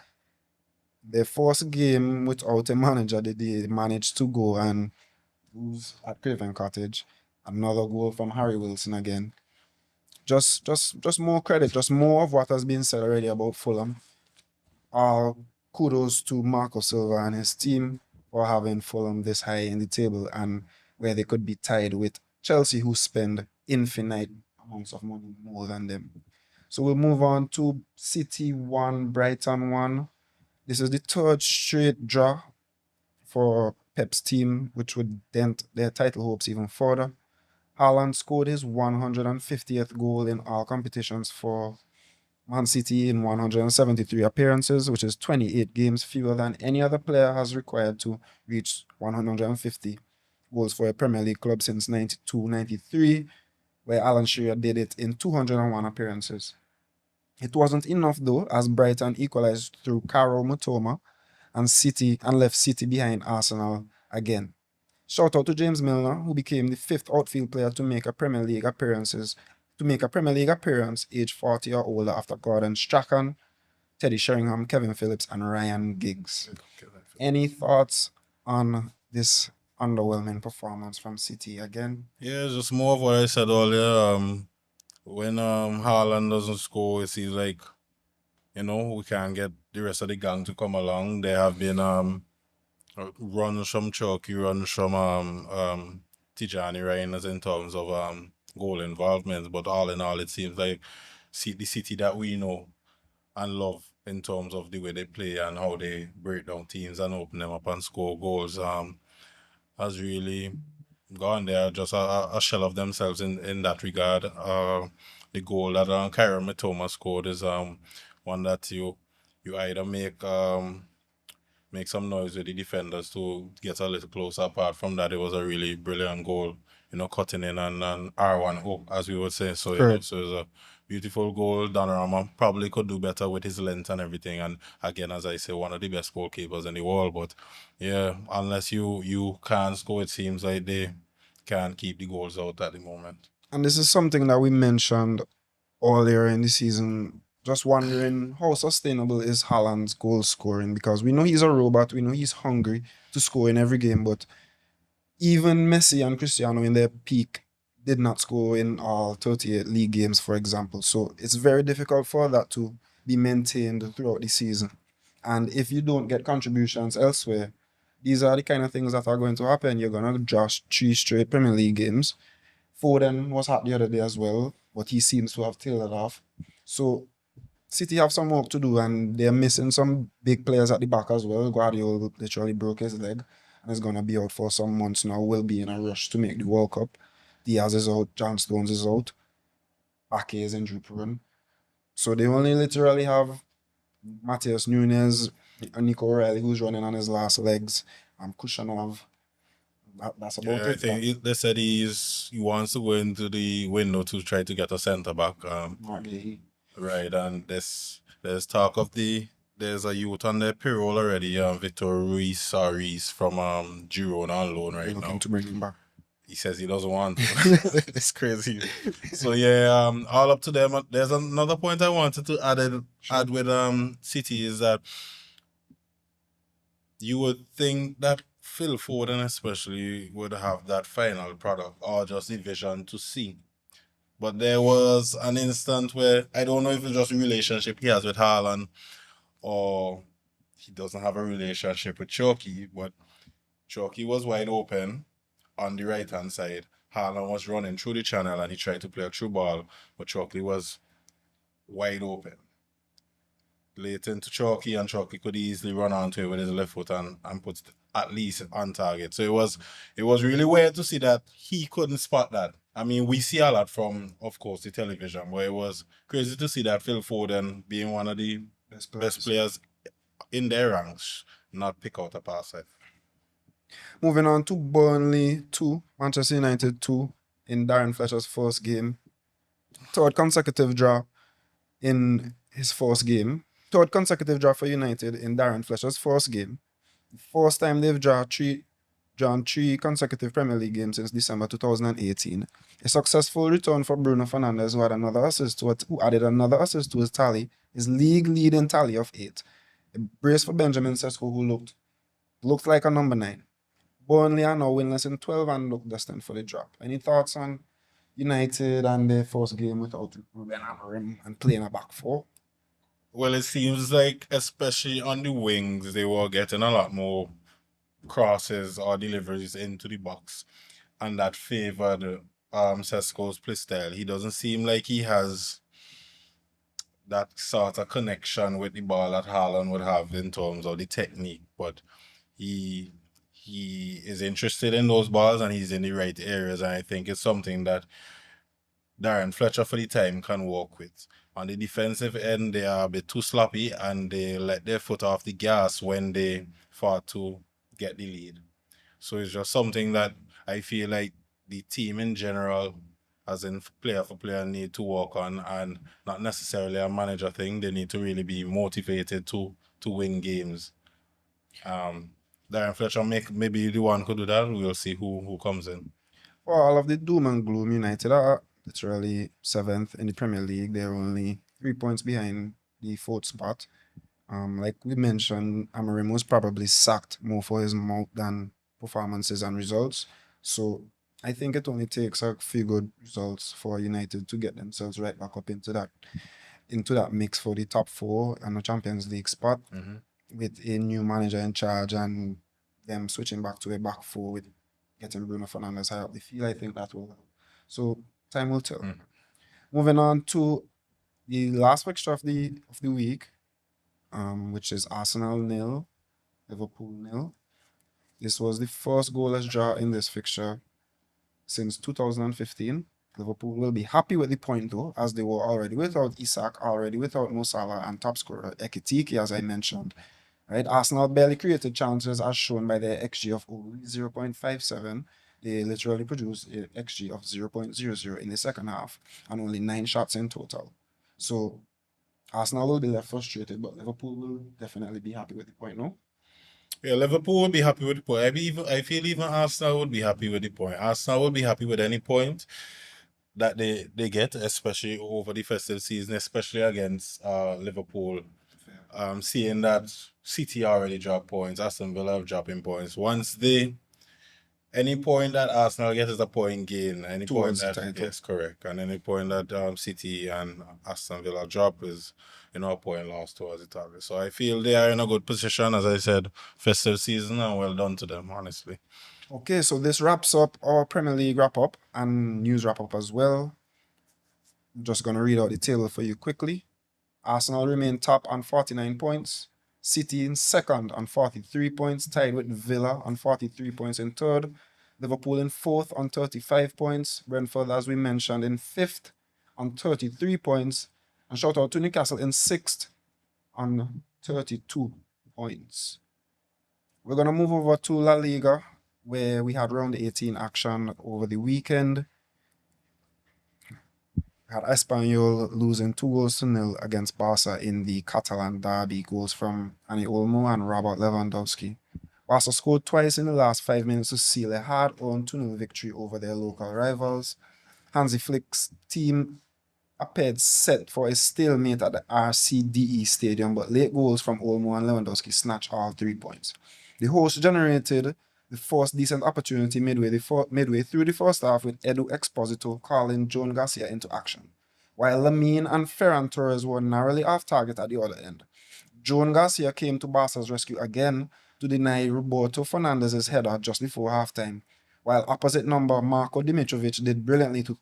Their first game without a manager, they managed to go and lose at Craven Cottage. Another goal from Harry Wilson again. Just more credit, just more of what has been said already about Fulham. Kudos to Marco Silva and his team for having Fulham this high in the table and where they could be tied with Chelsea, who spend infinite amounts of money more than them. So we'll move on to City 1, Brighton 1. This is the 3rd straight draw for Pep's team, which would dent their title hopes even further. Haaland scored his 150th goal in all competitions for Man City in 173 appearances, which is 28 games fewer than any other player has required to reach 150 goals for a Premier League club since 92-93, where Alan Shearer did it in 201 appearances. It wasn't enough though, as Brighton equalized through Karol Mutoma and left City behind Arsenal again. Shout out to James Milner, who became the 5th outfield player to make a Premier League appearance age 40 or older after Gordon Strachan, Teddy Sheringham, Kevin Phillips, and Ryan Giggs. Any thoughts on this underwhelming performance from City again? Yeah, it's just more of what I said earlier. When Haaland doesn't score, it seems like we can't get the rest of the gang to come along. There have been runs from Chucky, runs from Tijani Reinders in terms of goal involvement, but all in all, it seems like the City that we know and love in terms of the way they play and how they break down teams and open them up and score goals has really gone. They are just a shell of themselves in that regard. The goal that Kyron Mitoma scored is one that you either make some noise with the defenders to get a little closer. Apart from that, it was a really brilliant goal. cutting in and R1 as we would say. So Correct. so it's a beautiful goal. Donnarumma probably could do better with his length and everything. And again, as I say, one of the best goalkeepers in the world. But yeah, unless you can't score, it seems like they can't keep the goals out at the moment. And this is something that we mentioned earlier in the season. Just wondering how sustainable is Haaland's goal scoring, because we know he's a robot, we know he's hungry to score in every game, but even Messi and Cristiano in their peak did not score in all 38 league games, for example. So it's very difficult for that to be maintained throughout the season. And if you don't get contributions elsewhere, these are the kind of things that are going to happen. You're going to just 3 straight Premier League games. Foden was hot the other day as well, but he seems to have tailed it off. So City have some work to do, and they're missing some big players at the back as well. Guardiola literally broke his leg and is going to be out for some months now. Will be in a rush to make the World Cup. Diaz is out, John Stones is out, Ake is injury prone. So they only literally have Matheus Nunes and Nico O'Reilly, who's running on his last legs, and Kushanov. That's about Yeah, I it. think they said he wants to go into the window to try to get a centre back. Mark Gahey. Right, and there's talk of there's a youth on the payroll already, Victor Ruiz from Girona on loan They're right looking now. to bring him back. He says he doesn't want to. It's crazy. So yeah, all up to them. There's another point I wanted to add with City is that you would think that Phil Foden especially would have that final product or just the vision to see. But there was an instant where I don't know if it's just a relationship he has with Haaland or he doesn't have a relationship with Chalky, but Chalky was wide open on the right hand side. Haaland was running through the channel and he tried to play a through ball, but Chalky was wide open. Late into Chalky, and Chalky could easily run onto it with his left foot and put at least on target. So it was really weird to see that he couldn't spot that. I mean, we see a lot from, of course, the television, but it was crazy to see that Phil Foden being one of the best players in their ranks not pick out a pass. Moving on to Burnley 2, Manchester United 2 in Darren Fletcher's first game. Third consecutive draw in his first game. Third consecutive draw for United in Darren Fletcher's first game. First time they've drawn three consecutive Premier League games since December 2018. A successful return for Bruno Fernandes, who added another assist to his tally, his league leading tally of 8. A brace for Benjamin Sesko, who looked like a number 9. Burnley are now winless in 12 and look destined for the drop. Any thoughts on United and their first game without Ruben Amorim and playing a back four? Well, it seems like, especially on the wings, they were getting a lot more crosses or deliveries into the box, and that favored Sesko's play style. He doesn't seem like he has that sort of connection with the ball that Haaland would have in terms of the technique, but he is interested in those balls and he's in the right areas, and I think it's something that Darren Fletcher for the time can work with. On the defensive end, they are a bit too sloppy and they let their foot off the gas when they fought to get the lead. So it's just something that I feel like the team in general, as in player for player, need to work on, and not necessarily a manager thing. They need to really be motivated to win games. Darren Fletcher maybe the one could do that. We'll see who comes in. For all of the doom and gloom, United are literally 7th in the Premier League. They're only 3 points behind the 4th spot. Like we mentioned, Amorim was probably sacked more for his mouth than performances and results. So I think it only takes a few good results for United to get themselves right back up into that mix for the top 4 and the Champions League spot, with a new manager in charge and them switching back to a back 4 with getting Bruno Fernandes high up the field. I think that will help. So time will tell. Moving on to the last fixture of the week, which is Arsenal 0, Liverpool 0. This was the first goalless draw in this fixture since 2015. Liverpool will be happy with the point though, as they were already without Isak, already without Mo Salah, and top scorer Ekitike, as I mentioned. Right? Arsenal barely created chances as shown by their XG of only 0.57, They literally produced a XG of 0.00 in the second half and only 9 shots in total. So Arsenal will be left frustrated, but Liverpool will definitely be happy with the point, no? Yeah, Liverpool would be happy with the point. I feel even Arsenal would be happy with the point. Arsenal would be happy with any point that they get, especially over the festive season, especially against Liverpool. Seeing that City already dropped points, Aston Villa have dropping points. Any point that Arsenal get is a point gain. Any point Towards the that title. yes, correct, and any point that City and Aston Villa drop is a point lost towards the target. So I feel they are in a good position, as I said, festive season, and well done to them, honestly. Okay, so this wraps up our Premier League wrap up and news wrap up as well. I'm just going to read out the table for you quickly. Arsenal remain top on 49 points. City in second on 43 points, tied with Villa on 43 points in third. Liverpool in fourth on 35 points. Brentford, as we mentioned, in fifth on 33 points. And shout out to Newcastle in sixth on 32 points. We're going to move over to La Liga, where we had round 18 action over the weekend. We had Espanyol losing 2-0 against Barca in the Catalan derby. Goals from Ani Olmo and Robert Lewandowski. Barca scored twice in the last 5 minutes to seal a hard-earned 2-0 victory over their local rivals. Hansi Flick's team appeared set for a stalemate at the RCDE Stadium, but late goals from Olmo and Lewandowski snatched all 3 points. The host generated the first decent opportunity midway through the first half with Edu Exposito calling Gonzalo Garcia into action, while Lamine and Ferran Torres were narrowly off target at the other end. Gonzalo Garcia came to Barca's rescue again to deny Roberto Fernandez's header just before halftime, while opposite number Marko Dimitrovic did brilliantly to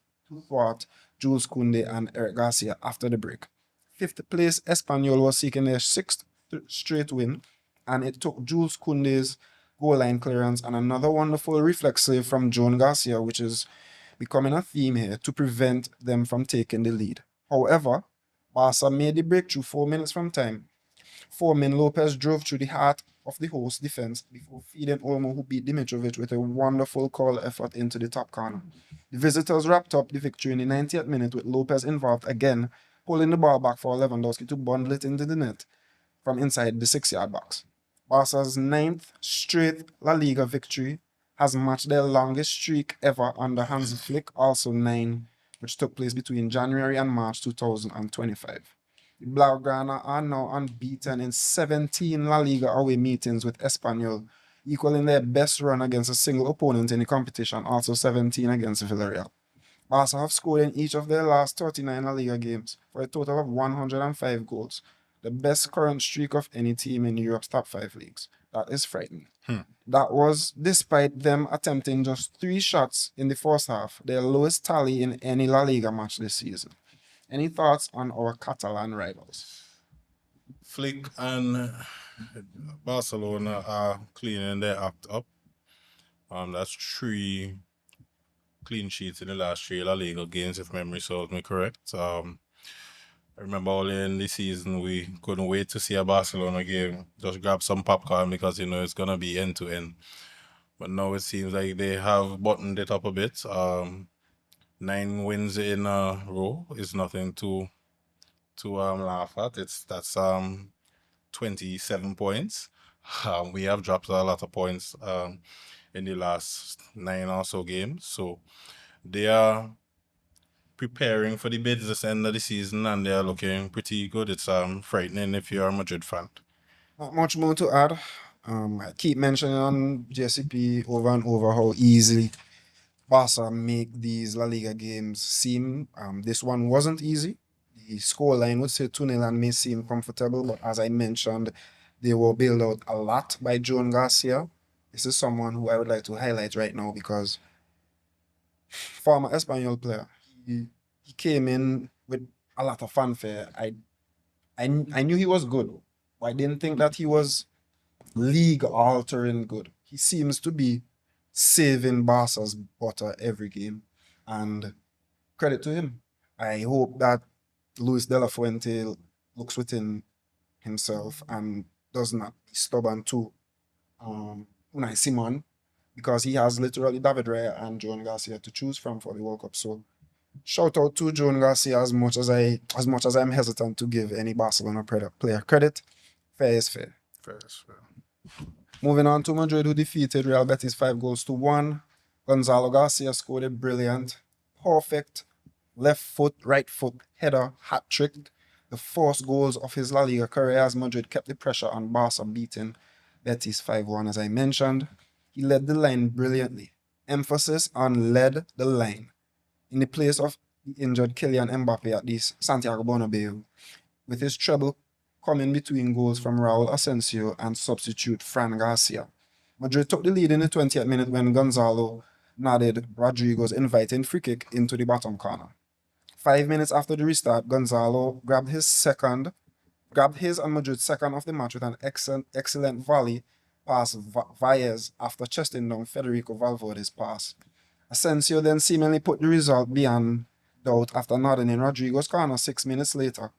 thwart Jules Koundé and Eric Garcia after the break. Fifth place Espanyol was seeking their sixth straight win, and it took Jules Koundé's goal line clearance and another wonderful reflex save from Gonzalo Garcia, which is becoming a theme here, to prevent them from taking the lead. However, Barca made the breakthrough 4 minutes from time. Foreman Lopez drove through the heart of the host defense before feeding Olmo, who beat Dimitrovic with a wonderful call effort into the top corner. The visitors wrapped up the victory in the 90th minute with Lopez involved again, pulling the ball back for Lewandowski to bundle it into the net from inside the 6-yard box. Barca's 9th straight La Liga victory has matched their longest streak ever under Hansi Flick, also 9, which took place between January and March 2025. The Blaugrana are now unbeaten in 17 La Liga away meetings with Espanyol, equaling their best run against a single opponent in the competition, also 17 against Villarreal. Barca have scored in each of their last 39 La Liga games for a total of 105 goals, the best current streak of any team in Europe's top 5 leagues. That is frightening. That was despite them attempting just 3 shots in the first half, their lowest tally in any La Liga match this season. Any thoughts on our Catalan rivals? Flick and Barcelona are cleaning their act up. That's 3 clean sheets in the last 3 La Liga games, if memory serves me correct. I remember early in the season we couldn't wait to see a Barcelona game. Just grab some popcorn because it's gonna be end to end. But now it seems like they have buttoned it up a bit. 9 wins in a row is nothing to laugh at. That's 27 points. We have dropped a lot of points in the last 9 or so games. So they are preparing for the bids this end of the season and they are looking pretty good. It's frightening if you're a Madrid fan. Not much more to add. I keep mentioning on GSCP over and over how easily Barca make these La Liga games seem. This one wasn't easy. The scoreline would say 2-0 and may seem comfortable, but as I mentioned, they were bailed out a lot by Gonzalo Garcia. This is someone who I would like to highlight right now because former Espanyol player. He came in with a lot of fanfare. I knew he was good, but I didn't think that he was league altering good. He seems to be saving Barca's butter every game, and credit to him. I hope that Luis de la Fuente looks within himself and does not be stubborn to Unai Simon, because he has literally David Raya and Joan Garcia to choose from for the World Cup. So shout out to Joan Garcia as much as I'm hesitant to give any Barcelona player credit. Fair is fair. First, Moving on to Madrid, who defeated Real Betis 5-1. Gonzalo Garcia scored a brilliant, perfect left foot, right foot header hat trick. The first goals of his La Liga career as Madrid kept the pressure on Barca, beating Betis 5-1, as I mentioned. He led the line brilliantly. Emphasis on led the line. In the place of the injured Kylian Mbappe at the Santiago Bernabeu, with his treble coming between goals from Raul Asensio and substitute Fran Garcia. Madrid took the lead in the 20th minute when Gonzalo nodded Rodrigo's inviting free kick into the bottom corner. 5 minutes after the restart, Gonzalo grabbed his and Madrid's second of the match with an excellent volley pass Valles after chesting down Federico Valverde's pass. Asensio then seemingly put the result beyond doubt after nodding in Rodrigo's corner 6 minutes later,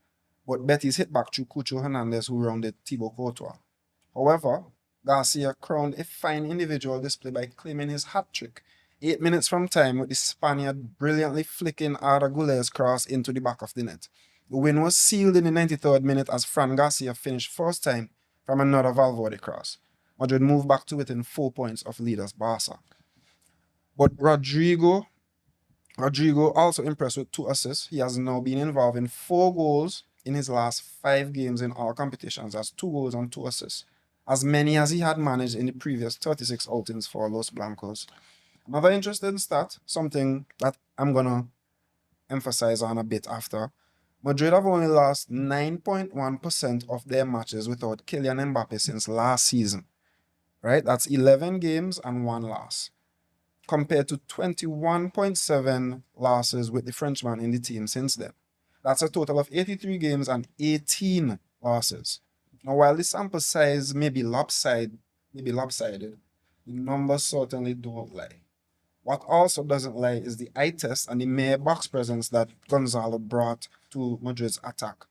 but Betis hit back through Cucho Hernandez, who rounded Thibaut Courtois. However, Garcia crowned a fine individual display by claiming his hat trick 8 minutes from time, with the Spaniard brilliantly flicking Arda Güler's cross into the back of the net. The win was sealed in the 93rd minute as Fran Garcia finished first time from another Valverde cross. Madrid moved back to within 4 points of leaders Barca. But Rodrigo also impressed with 2 assists. He has now been involved in 4 goals in his last 5 games in all competitions. That's 2 goals and 2 assists, as many as he had managed in the previous 36 outings for Los Blancos. Another interesting stat, something that I'm going to emphasize on a bit after. Madrid have only lost 9.1% of their matches without Kylian Mbappe since last season. Right? That's 11 games and 1 loss, compared to 21.7 losses with the Frenchman in the team since then. That's a total of 83 games and 18 losses. Now, while the sample size may be lopsided, the numbers certainly don't lie. What also doesn't lie is the eye test and the mere box presence that Gonzalo brought to Madrid's attack.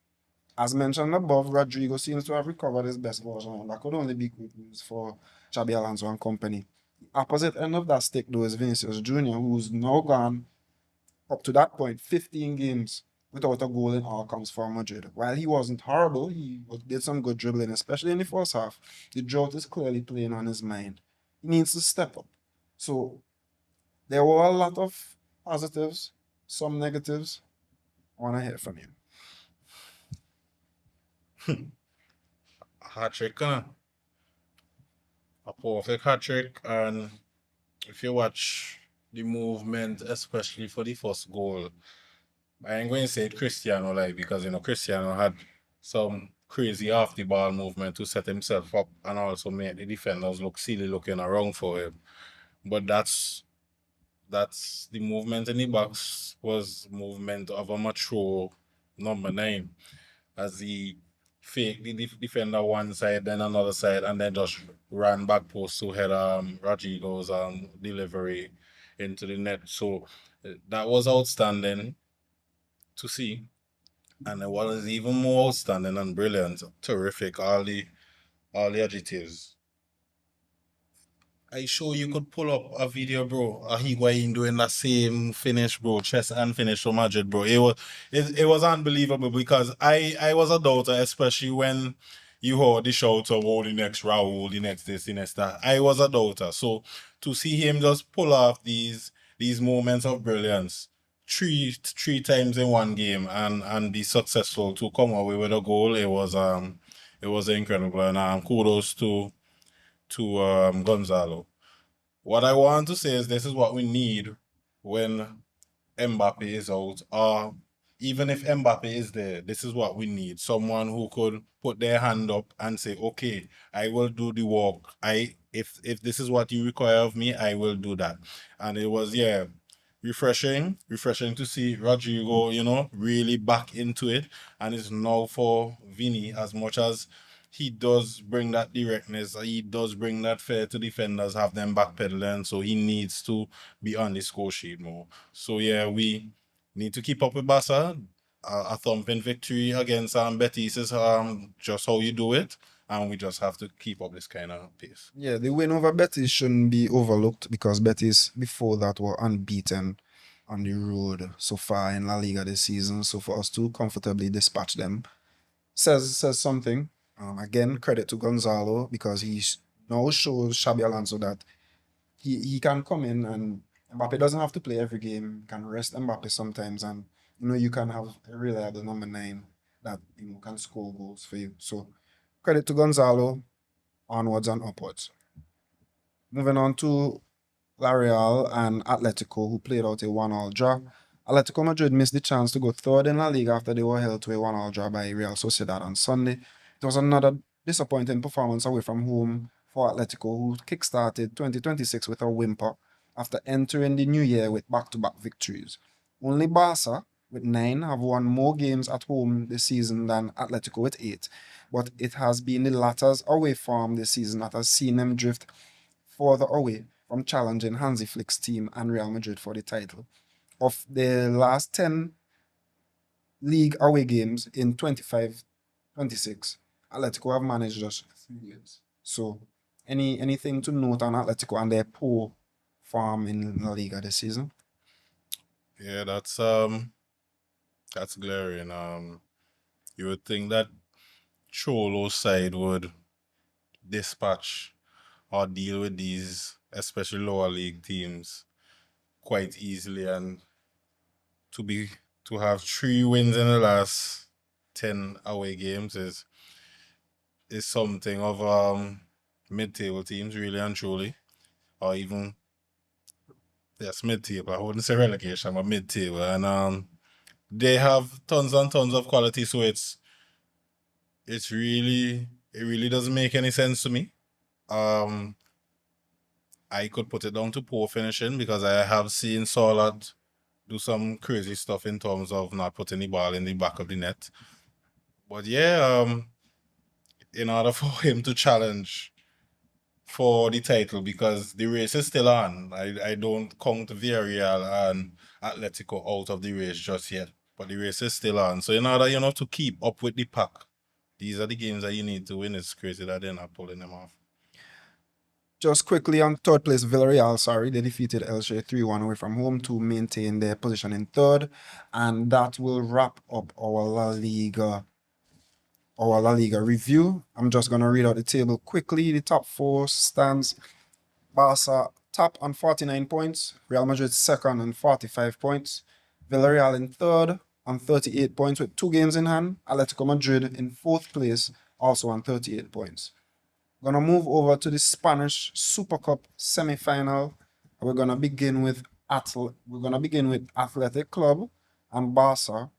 As mentioned above, Rodrigo seems to have recovered his best version, and that could only be good news for Xabi Alonso and company. The opposite end of that stick, though, is Vinicius Jr., who's now gone, up to that point, 15 games without a goal in all comes for Madrid. While he wasn't horrible, he did some good dribbling, especially in the first half. The drought is clearly playing on his mind. He needs to step up. So there were a lot of positives, some negatives. I want to hear from you. hat trick, a perfect hat trick. And if you watch the movement, especially for the first goal, I ain't going to say Cristiano like, because Cristiano had some crazy off the ball movement to set himself up and also make the defenders look silly looking around for him. But that's the movement in the box was movement of a mature number 9, as he fake the defender one side, then another side, and then just ran back post to head Rodrigo's delivery into the net. So that was outstanding to see. And what was even more outstanding and brilliant, terrific, all the adjectives. I sure you could pull up a video, bro. Higuain doing that same finish, bro, chest and finish for Madrid, bro. It was unbelievable, because I was a doubter, especially when you heard the shout of, oh, the next Raul, the next this, the next that. I was a doubter. So to see him just pull off these moments of brilliance three times in one game and be successful to come away with a goal, it was incredible. And kudos to Gonzalo. What I want to say is this is what we need when Mbappe is out, or even if Mbappe is there, this is what we need. Someone who could put their hand up and say, okay, I will do the work. If this is what you require of me, I will do that. And it was, refreshing to see Rodrigo, really back into it. And it's now for Vini, as much as he does bring that directness, he does bring that fair to defenders, have them backpedaling, so he needs to be on the score sheet more. So we need to keep up with Barca. A thumping victory against Betis is just how you do it. and we just have to keep up this kind of pace. Yeah, the win over Betis shouldn't be overlooked because Betis before that were unbeaten on the road so far in La Liga this season. So for us to comfortably dispatch them says something. Again, credit to Gonzalo because now shows Xabi Alonso that he can come in and Mbappe doesn't have to play every game. He can rest Mbappe sometimes, and you can have a reliable number 9 that can score goals for you. So credit to Gonzalo, onwards and upwards. Moving on to La Real and Atletico, who played out a 1-1 draw. Atletico Madrid missed the chance to go third in La Liga after they were held to a 1-1 draw by Real Sociedad on Sunday. It was another disappointing performance away from home for Atletico, who kick-started 2026 with a whimper after entering the new year with back-to-back victories. Only Barca, with 9, have won more games at home this season than Atletico with 8, but it has been the latter's away form this season that has seen them drift further away from challenging Hansi Flick's team and Real Madrid for the title. Of the last 10 league away games in 25-26, Atletico have managed just 3 wins. So, anything to note on Atletico and their poor form in La Liga this season? Yeah, that's glaring. You would think that Cholo's side would dispatch or deal with these, especially lower league teams, quite easily, and to have 3 wins in the last 10 away games is something of mid-table teams, really and truly, or even yes, mid-table. I wouldn't say relegation, but mid-table, and they have tons and tons of quality, so it really doesn't make any sense to me. I could put it down to poor finishing because I have seen Solat do some crazy stuff in terms of not putting the ball in the back of the net. But yeah, in order for him to challenge for the title, because the race is still on. I don't count Villarreal and Atletico out of the race just yet, but the race is still on. So in order, to keep up with the pack, these are the games that you need to win. It's crazy that they're not pulling them off. Just quickly on third place, Villarreal, they defeated Elche 3-1 away from home to maintain their position in third. And that will wrap up our La Liga review. I'm just going to read out the table quickly. The top 4 stands: Barca top on 49 points, Real Madrid second on 45 points, Villarreal in third on 38 points with 2 games in hand, Atletico Madrid in 4th place also on 38 points. Gonna move over to the Spanish Super Cup semi-final. We're gonna begin with Athletic Club and Barca.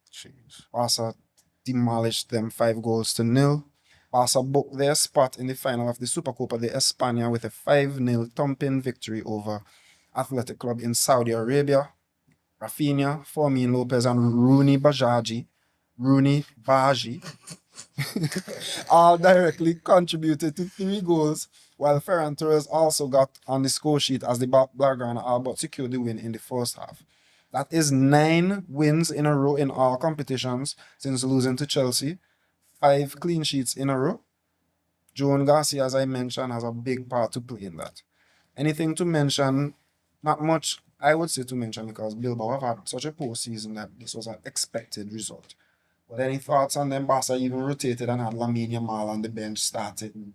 Barca demolished them 5-0. Barca booked their spot in the final of the Supercopa de España with a 5-0 thumping victory over Athletic Club in Saudi Arabia. Rafinha, Fermin Lopez, and Rooney Bajaji all directly contributed to 3 goals, while Ferran Torres also got on the score sheet as the Blaugrana all but secured the win in the first half. That is 9 wins in a row in all competitions since losing to Chelsea, 5 clean sheets in a row. Gonzalo Garcia, as I mentioned, has a big part to play in that. Anything to mention? Not much, I would say, to mention because Bilbao have had such a poor season that this was an expected result. But any thoughts on them? Barca even rotated and had Lamine Yamal on the bench started.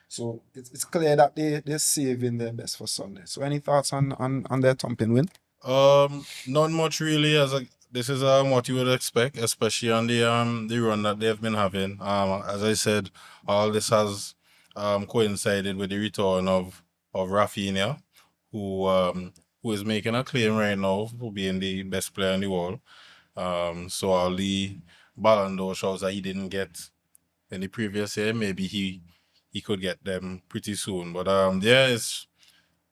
So it's clear that they're saving their best for Sunday. So any thoughts on their thumping win? Not much really. This is what you would expect, especially on the run that they've been having. As I said, all this has coincided with the return of Rafinha, who is making a claim right now for being the best player in the world. So all the Ballon d'Or shows that he didn't get in the previous year, maybe he could get them pretty soon. But yeah, it's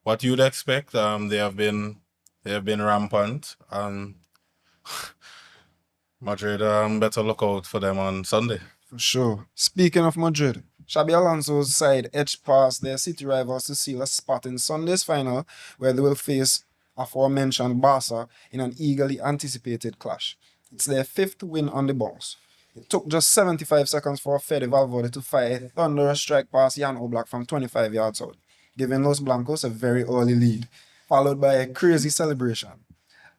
what you'd expect. They have been rampant, and Madrid better look out for them on Sunday. For sure. Speaking of Madrid, Xabi Alonso's side edged past their city rivals to seal a spot in Sunday's final, where they will face aforementioned Barca in an eagerly anticipated clash. It's their 5th win on the bounce. It took just 75 seconds for Fede Valverde to fire a thunderous strike past Jan Oblak from 25 yards out, giving Los Blancos a very early lead, followed by a crazy celebration.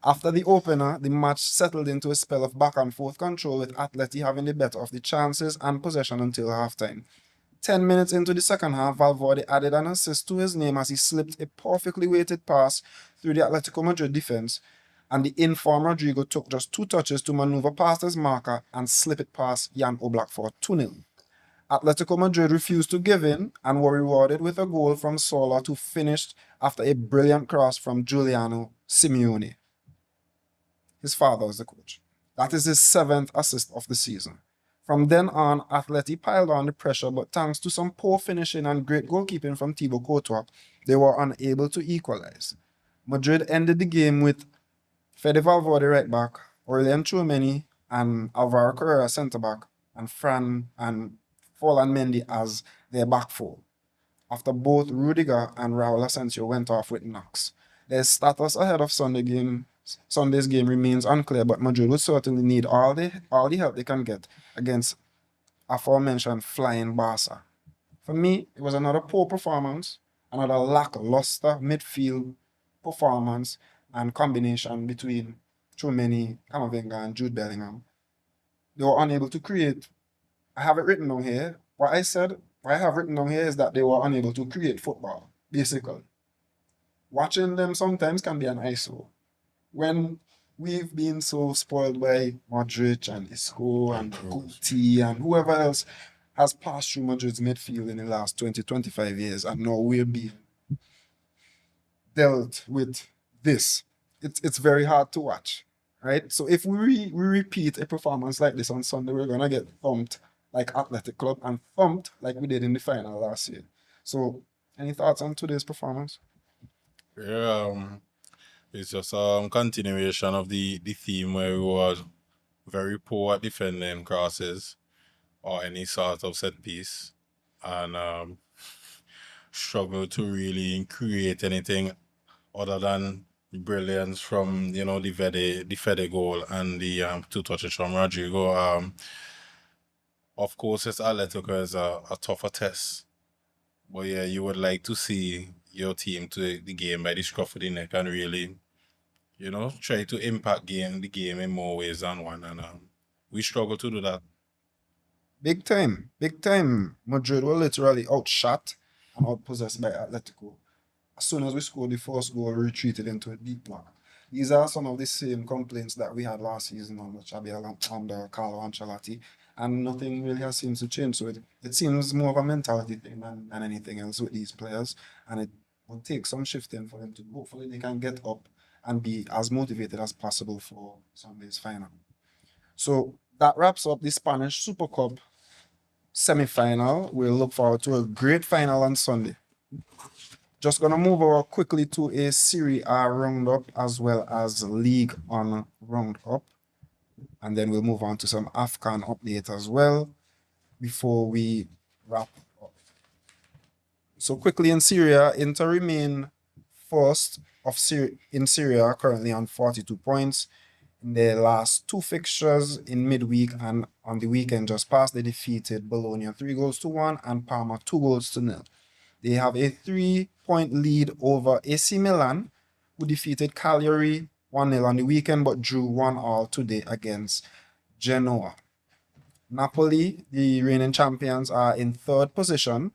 After the opener, the match settled into a spell of back and forth control with Atleti having the better of the chances and possession until halftime. 10 minutes into the second half, Valverde added an assist to his name as he slipped a perfectly weighted pass through the Atletico Madrid defense, and the informed Rodrigo took just 2 touches to maneuver past his marker and slip it past Jan Oblak for 2-0. Atletico Madrid refused to give in and were rewarded with a goal from Sola to finish after a brilliant cross from Giuliano Simeone. His father was the coach. That is his 7th assist of the season. From then on, Atleti piled on the pressure, but thanks to some poor finishing and great goalkeeping from Thibaut Courtois, they were unable to equalize. Madrid ended the game with Fede Valverde right back, Aurelien Tchouameni and Alvaro Carrera centre back, and Fran and Forlan Mendy as their back four, after both Rudiger and Raul Asensio went off with knocks. Their status ahead of Sunday's game remains unclear, but Madrid will certainly need all the help they can get against aforementioned flying Barca. For me, it was another poor performance, another lackluster midfield performance and combination between Tchouameni, Camavinga, and Jude Bellingham. They were unable to create. I have it written down here. What I have written down here is that they were unable to create football, basically. Watching them sometimes can be an eyesore. When we've been so spoiled by Modric and Isco and Guti and whoever else has passed through Madrid's midfield in the last 20-25 years, and now we're being dealt with this. It's very hard to watch, right? So if we repeat a performance like this on Sunday, we're gonna get thumped like Athletic Club and thumped like we did in the final last year. So, any thoughts on today's performance? Yeah, it's just a continuation of the theme where we were very poor at defending crosses or any sort of set piece, and struggle to really create anything other than brilliance from the Fede goal and the 2 touches from Rodrigo. Of course, it's Atletico is a tougher test, but yeah, you would like to see your team to the game by the scruff of the neck and really, try to impact the game in more ways than one, and we struggle to do that. Big time, big time. Madrid were literally outshot and outpossessed by Atletico. As soon as we scored the first goal, we retreated into a deep block. These are some of the same complaints that we had last season under under Carlo Ancelotti, and nothing really has seemed to change. So it seems more of a mentality thing than anything else with these players, and it will take some shifting for them to hopefully they can get up and be as motivated as possible for Sunday's final. So that wraps up the Spanish Super Cup semi-final. We'll look forward to a great final on Sunday. Just gonna move over quickly to a Serie A roundup as well as League on roundup, and then we'll move on to some AFCON update as well before we wrap up. So quickly in Syria, Inter remain first in Syria currently on 42 points. In their last 2 fixtures in midweek and on the weekend just past, they defeated Bologna 3-1 and Parma 2-0. They have a 3-point lead over AC Milan, who defeated Cagliari 1-0 on the weekend but drew 1-1 today against Genoa. Napoli, the reigning champions, are in third position.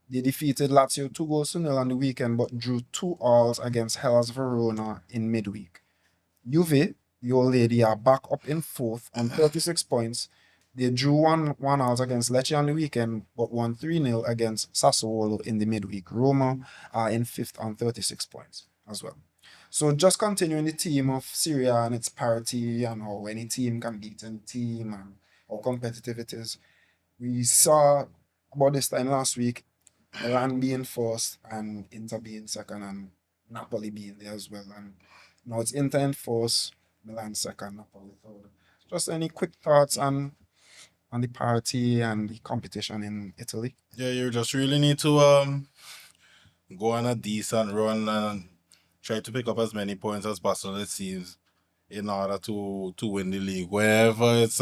They defeated Lazio 2-0 on the weekend but drew 2-2 against Hellas Verona in midweek. Juve, the old lady, are back up in fourth on 36 points. They drew 1-1 against Lecce on the weekend, but won 3-0 against Sassuolo in the midweek. Roma are in fifth on 36 points as well. So just continuing the theme of Syria and its parity and how any team can beat any team and how competitive it is. We saw about this time last week, Milan being first and Inter being second and Napoli being there as well. And now it's Inter in first, Milan second, Napoli third. Just any quick thoughts on the party and the competition in Italy? Yeah, you just really need to go on a decent run and try to pick up as many points as possible, it seems, in order to win the league. Wherever it's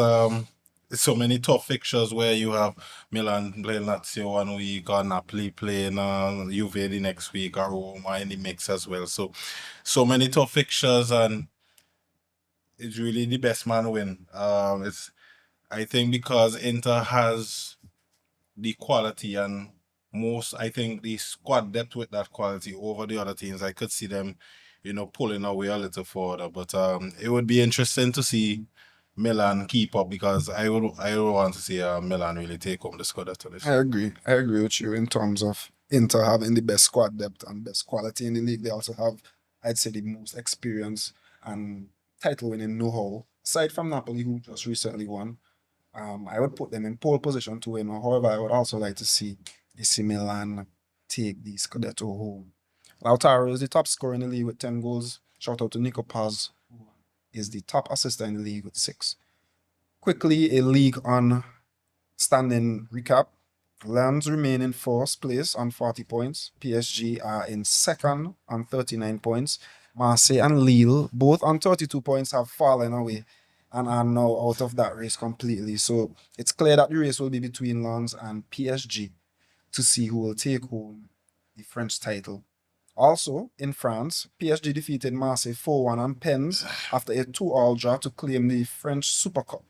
so many tough fixtures where you have Milan playing Lazio one week, or Napoli playing Juve the next week, or Roma in the mix as well. So many tough fixtures, and it's really the best man win. It's I think because Inter has the quality and I think the squad depth with that quality over the other teams. I could see them, pulling away a little further. But it would be interesting to see Milan keep up, because I would want to see Milan really take home the Scudetto this I year. agree. I agree with you in terms of Inter having the best squad depth and best quality in the league. They also have, I'd say, the most experience and title winning know-how. Aside from Napoli, who just recently won, I would put them in pole position to win. However, I would also like to see AC Milan take the Scudetto home. Lautaro is the top scorer in the league with 10 goals. Shout out to Nico Paz, who is the top assister in the league with 6. Quickly, a league on standing recap. Lens remain in first place on 40 points. PSG are in second on 39 points. Marseille and Lille, both on 32 points, have fallen away and are now out of that race completely. So it's clear that the race will be between Lens and PSG to see who will take home the French title. Also, in France, PSG defeated Marseille 4-1 on pens after a 2-all draw to claim the French Super Cup.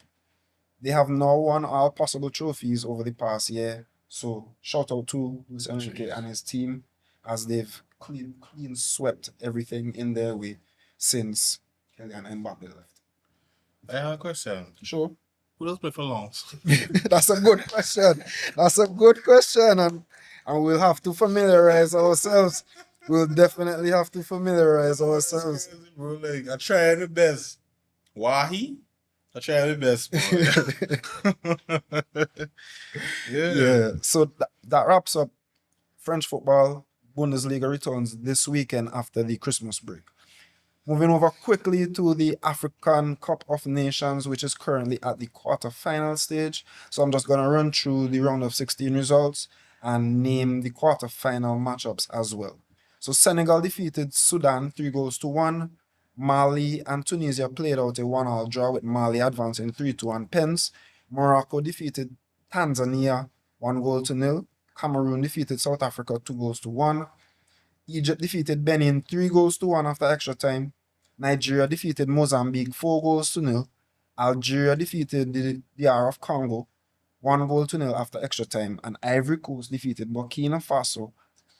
They have now won all possible trophies over the past year. So shout out to Luis Enrique and his team as they've clean swept everything in their way since Kylian Mbappe left. I have a question. Sure. Who does play for Lens? That's a good question. That's a good question. And we'll have to familiarize ourselves. We'll definitely have to familiarize ourselves. Bro, like, I try my best. Wahi? I try my best, bro. Yeah. So that wraps up French football. Bundesliga returns this weekend after the Christmas break. Moving over quickly to the African Cup of Nations, which is currently at the quarterfinal stage. So I'm just going to run through the round of 16 results and name the quarterfinal matchups as well. So Senegal defeated Sudan 3-1. Mali and Tunisia played out a 1-all draw with Mali advancing 3-2 on pens. Morocco defeated Tanzania 1-0. Cameroon defeated South Africa 2-1. Egypt defeated Benin 3-1 after extra time. Nigeria defeated Mozambique 4-0. Algeria defeated the DR of Congo 1-0 after extra time. And Ivory Coast defeated Burkina Faso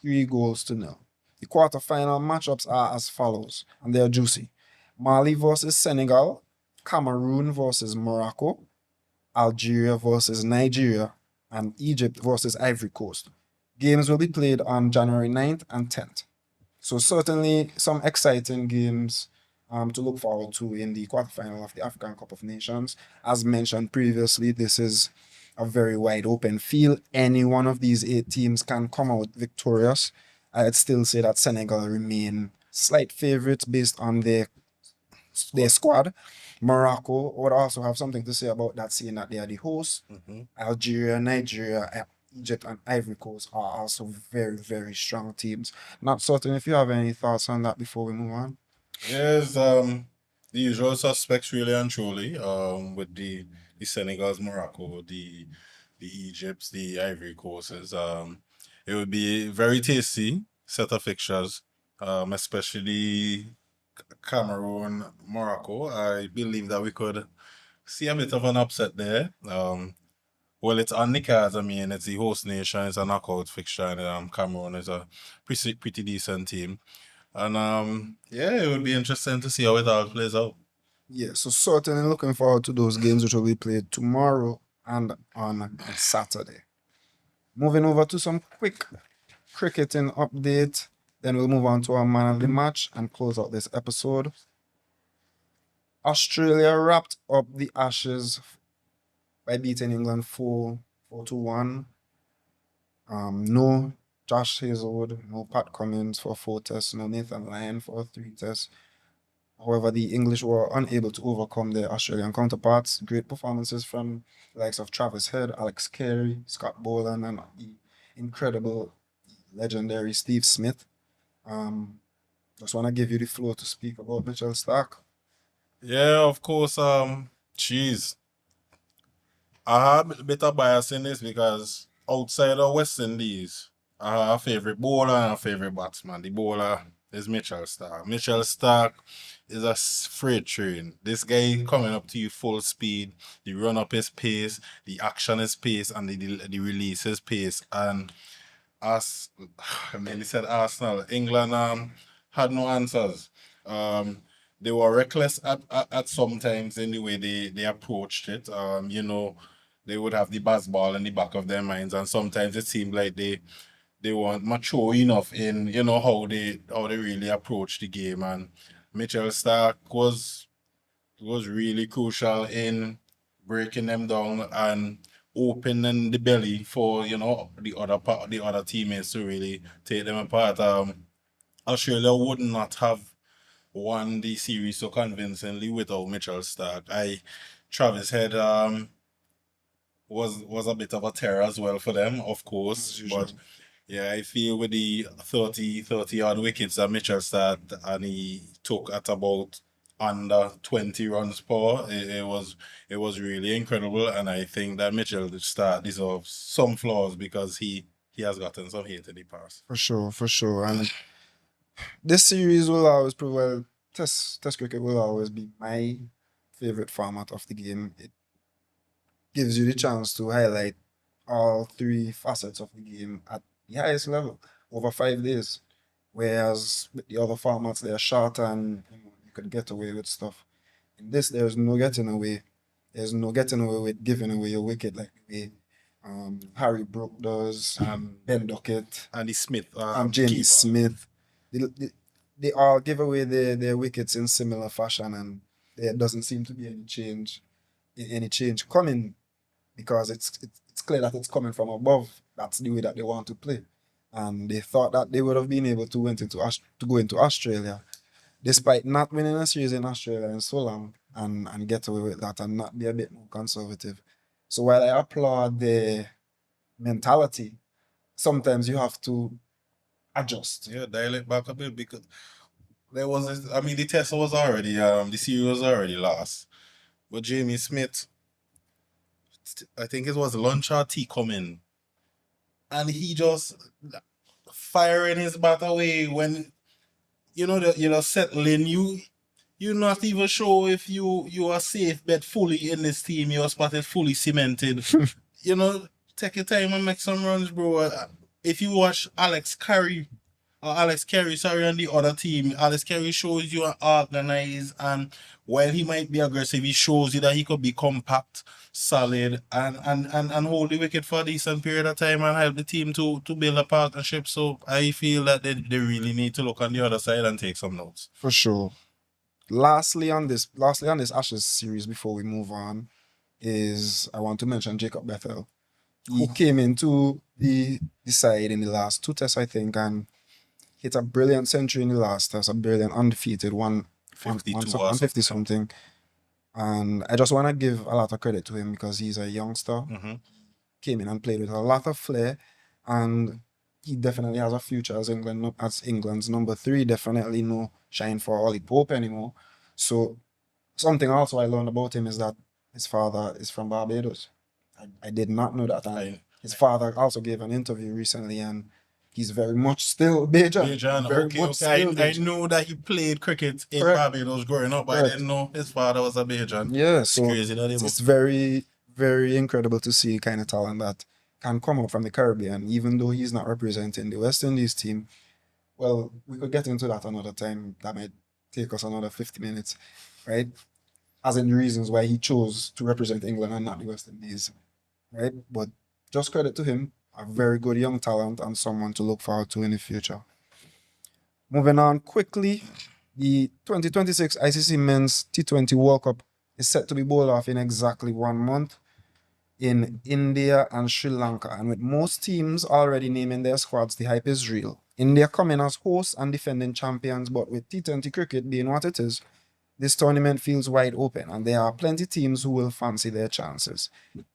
3-0. The quarterfinal matchups are as follows, and they are juicy. Mali versus Senegal, Cameroon versus Morocco, Algeria versus Nigeria, and Egypt versus Ivory Coast. Games will be played on January 9th and 10th. So certainly some exciting games to look forward to in the quarterfinal of the African Cup of Nations. As mentioned previously, this is a very wide open field. Any one of these 8 teams can come out victorious. I'd still say that Senegal remain slight favorites based on their squad. Morocco would also have something to say about that, seeing that they are the hosts. Algeria, Nigeria, Egypt, and Ivory Coast are also very, very strong teams. Not certain if you have any thoughts on that before we move on. Yes, the usual suspects really and truly, with the Senegals, Morocco, the Egypts, the Ivory Coasts. It would be very tasty set of fixtures, especially Cameroon, Morocco. I believe that we could see a bit of an upset there. Well, it's on the cards. I mean, it's the host nation. It's a knockout fixture, and Cameroon is a pretty decent team. And yeah, it would be interesting to see how it all plays out. Yeah, so certainly looking forward to those games which will be played tomorrow and on Saturday. Moving over to some quick cricketing update. Then we'll move on to our man of the match and close out this episode. Australia wrapped up the Ashes by beating England 4-1. No Josh Hazelwood, no Pat Cummins for 4 tests, no Nathan Lyon for 3 tests. However, the English were unable to overcome their Australian counterparts. Great performances from the likes of Travis Head, Alex Carey, Scott Boland, and the incredible, legendary Steve Smith. Just want to give you the floor to speak about Mitchell Stark. Yeah, of course. Jeez, I have a bit of bias in this because outside of West Indies, I have a favorite bowler and a favorite batsman. The bowler is Mitchell Stark. Mitchell Stark is a freight train. This guy coming up to you full speed. The run up is pace, the action is pace, and the release is pace. And as I mean, he said Arsenal, England had no answers. They were reckless at sometimes in the way they approached it. They would have the buzz ball in the back of their minds, and sometimes it seemed like they weren't mature enough in how they really approach the game. And Mitchell Stark was really crucial in breaking them down and opening the belly for the other teammates to really take them apart. Australia would not have won the series so convincingly without Mitchell Stark. Travis Head was a bit of a terror as well for them, of course, but yeah, I feel with the 30 odd wickets that Mitchell started and he took at about under 20 runs per hour, it was really incredible. And I think that Mitchell Stark deserves some flaws because he has gotten some hate in the past. For sure, for sure. And this series will always prove, well, test cricket will always be my favorite format of the game. It gives you the chance to highlight all three facets of the game at the highest level over 5 days. Whereas with the other formats, they're short and you could get away with stuff. In this, there's no getting away. There's no getting away with giving away your wicket like the way Harry Brook does, Ben Duckett, Andy Smith, Jamie keeper. Smith. They all give away their wickets in similar fashion, and there doesn't seem to be any change coming because it's clear that it's coming from above. That's the way that they want to play, and they thought that they would have been able to go into Australia, despite not winning a series in Australia in so long, and get away with that and not be a bit more conservative. So while I applaud the mentality, sometimes you have to adjust. Yeah, dial it back a bit because there was the test was already the series was already lost. But Jamie Smith, I think it was lunch or tea coming, and he just firing his bat away when settling. You're not even sure if you are safe bet fully in this team. Your spot is fully cemented. Take your time and make some runs, bro. If you watch Alex Carey, sorry, on the other team, Alex Carey shows you are organized, and while he might be aggressive, he shows you that he could be compact, solid, and hold the wicket for a decent period of time and help the team to build a partnership. So I feel that they really need to look on the other side and take some notes. For sure. Lastly on this Ashes series before we move on is I want to mention Jacob Bethel. He came into the side in the last two tests, I think, and hit a brilliant century in the last test, a brilliant undefeated 150 something. And I just want to give a lot of credit to him because he's a youngster. Came in and played with a lot of flair, and he definitely has a future as England's number 3. Definitely no shine for Ollie Pope anymore. So something also I learned about him is that his father is from Barbados. I did not know that. And his father also gave an interview recently, and he's very much still Bajan. I knew that he played cricket in Barbados growing up, but I didn't know his father was a Bajan. Yeah, it's crazy that it's very, very incredible to see kind of talent that can come up from the Caribbean, even though he's not representing the West Indies team. Well, we could get into that another time. That might take us another 50 minutes, right? As in the reasons why he chose to represent England and not the West Indies, right? But just credit to him, a very good young talent and someone to look forward to in the future. Moving on quickly, the 2026 ICC Men's T20 World Cup is set to be bowled off in exactly 1 month in India and Sri Lanka. And with most teams already naming their squads, the hype is real. India coming as hosts and defending champions, but with T20 cricket being what it is, this tournament feels wide open, and there are plenty teams who will fancy their chances.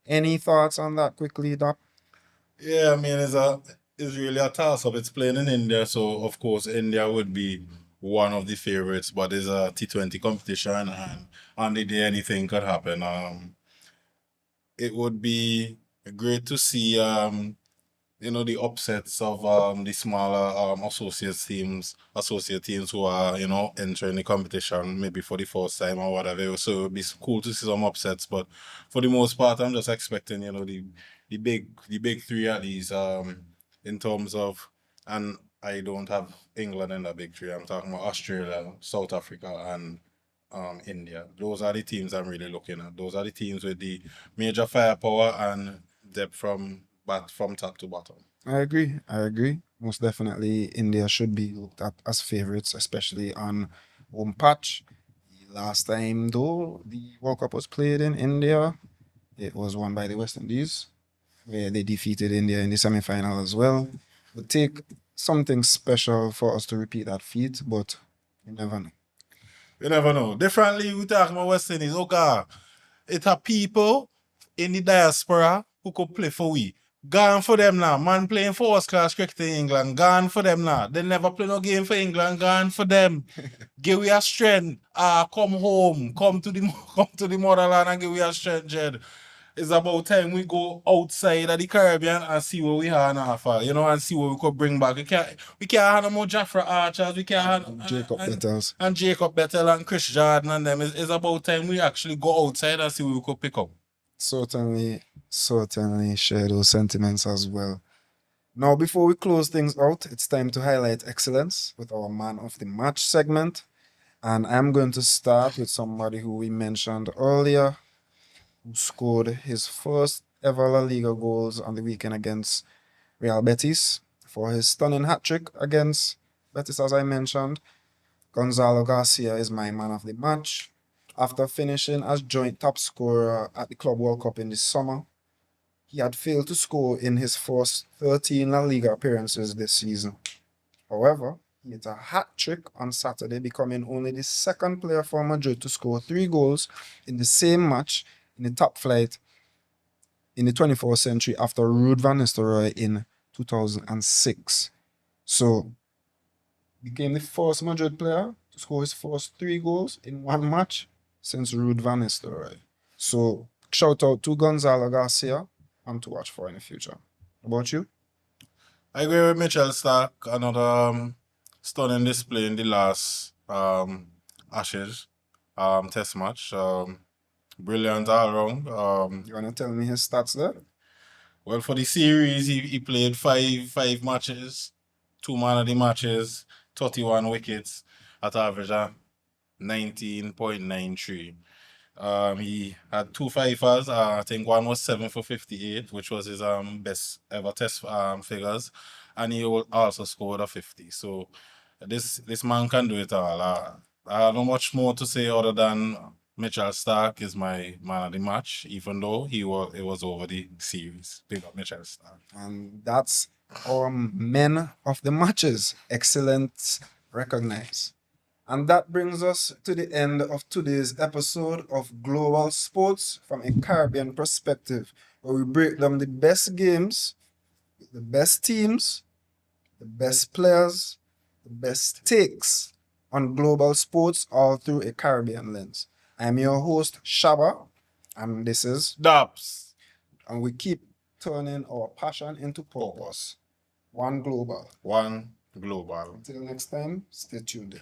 Any thoughts on that quickly, Doc? Yeah, I mean, it's really a toss-up. It's playing in India, so of course India would be one of the favorites, but it's a T20 competition, and on the day anything could happen. it would be great to see the upsets of the smaller associate teams who are entering the competition maybe for the first time or whatever. So it would be cool to see some upsets, but for the most part, I'm just expecting the big three at least in terms of, and I don't have England in the big three. I'm talking about Australia, South Africa, and India. Those are the teams I'm really looking at. Those are the teams with the major firepower and depth from top to bottom. I agree. Most definitely, India should be looked at as favorites, especially on home patch. Last time, though, the World Cup was played in India. It was won by the West Indies, where they defeated India in the semi-final as well. It would take something special for us to repeat that feat, but you never know. You never know. Differently, we talk about West Indies. Okay, it's a people in the diaspora who could play for we. Gone for them now. Man playing first class cricket in England. Gone for them now. They never play no game for England. Gone for them. Give we a strength. Come home. Come to the motherland and give we a strength, Jed. It's about time we go outside of the Caribbean and see what we have on offer, and see what we could bring back. We can't have no more Jafra Archers, we can't have Jacob Bettels. And Jacob Bettel and Chris Jordan and them. It's about time we actually go outside and see what we could pick up. Certainly share those sentiments as well. Now, before we close things out, it's time to highlight excellence with our man of the match segment. And I'm going to start with somebody who we mentioned earlier, who scored his first ever La Liga goals on the weekend against Real Betis for his stunning hat-trick against Betis, as I mentioned. Gonzalo Garcia is my man of the match. After finishing as joint top scorer at the Club World Cup in the summer, he had failed to score in his first 13 La Liga appearances this season. However, he hit a hat-trick on Saturday, becoming only the second player for Madrid to score 3 goals in the same match in the top flight in the 24th century after Ruud van Nistelrooy in 2006. So, became the first Madrid player to score his first 3 goals in one match since Ruud van Nistelrooy. So, shout out to Gonzalo Garcia and to watch for in the future. How about you? I agree with Mitchell Stark. Another stunning display in the last Ashes test match. Brilliant all round. You want to tell me his stats there? Well, for the series, he played five matches, 2 man of the matches, 31 wickets at average of 19.93. He had 2 fifers. I think one was 7 for 58, which was his best ever test figures, and he also scored a 50. So this man can do it all. I have not much more to say other than Mitchell Stark is my man of the match, even though it was over the series. Big up Mitchell Stark. And that's our men of the matches. Excellent, recognized. And that brings us to the end of today's episode of Global Sports from a Caribbean perspective, where we break down the best games, the best teams, the best players, the best takes on global sports all through a Caribbean lens. I'm your host, Shaba, and this is Dubs. And we keep turning our passion into purpose. One global. One global. Until next time, stay tuned in.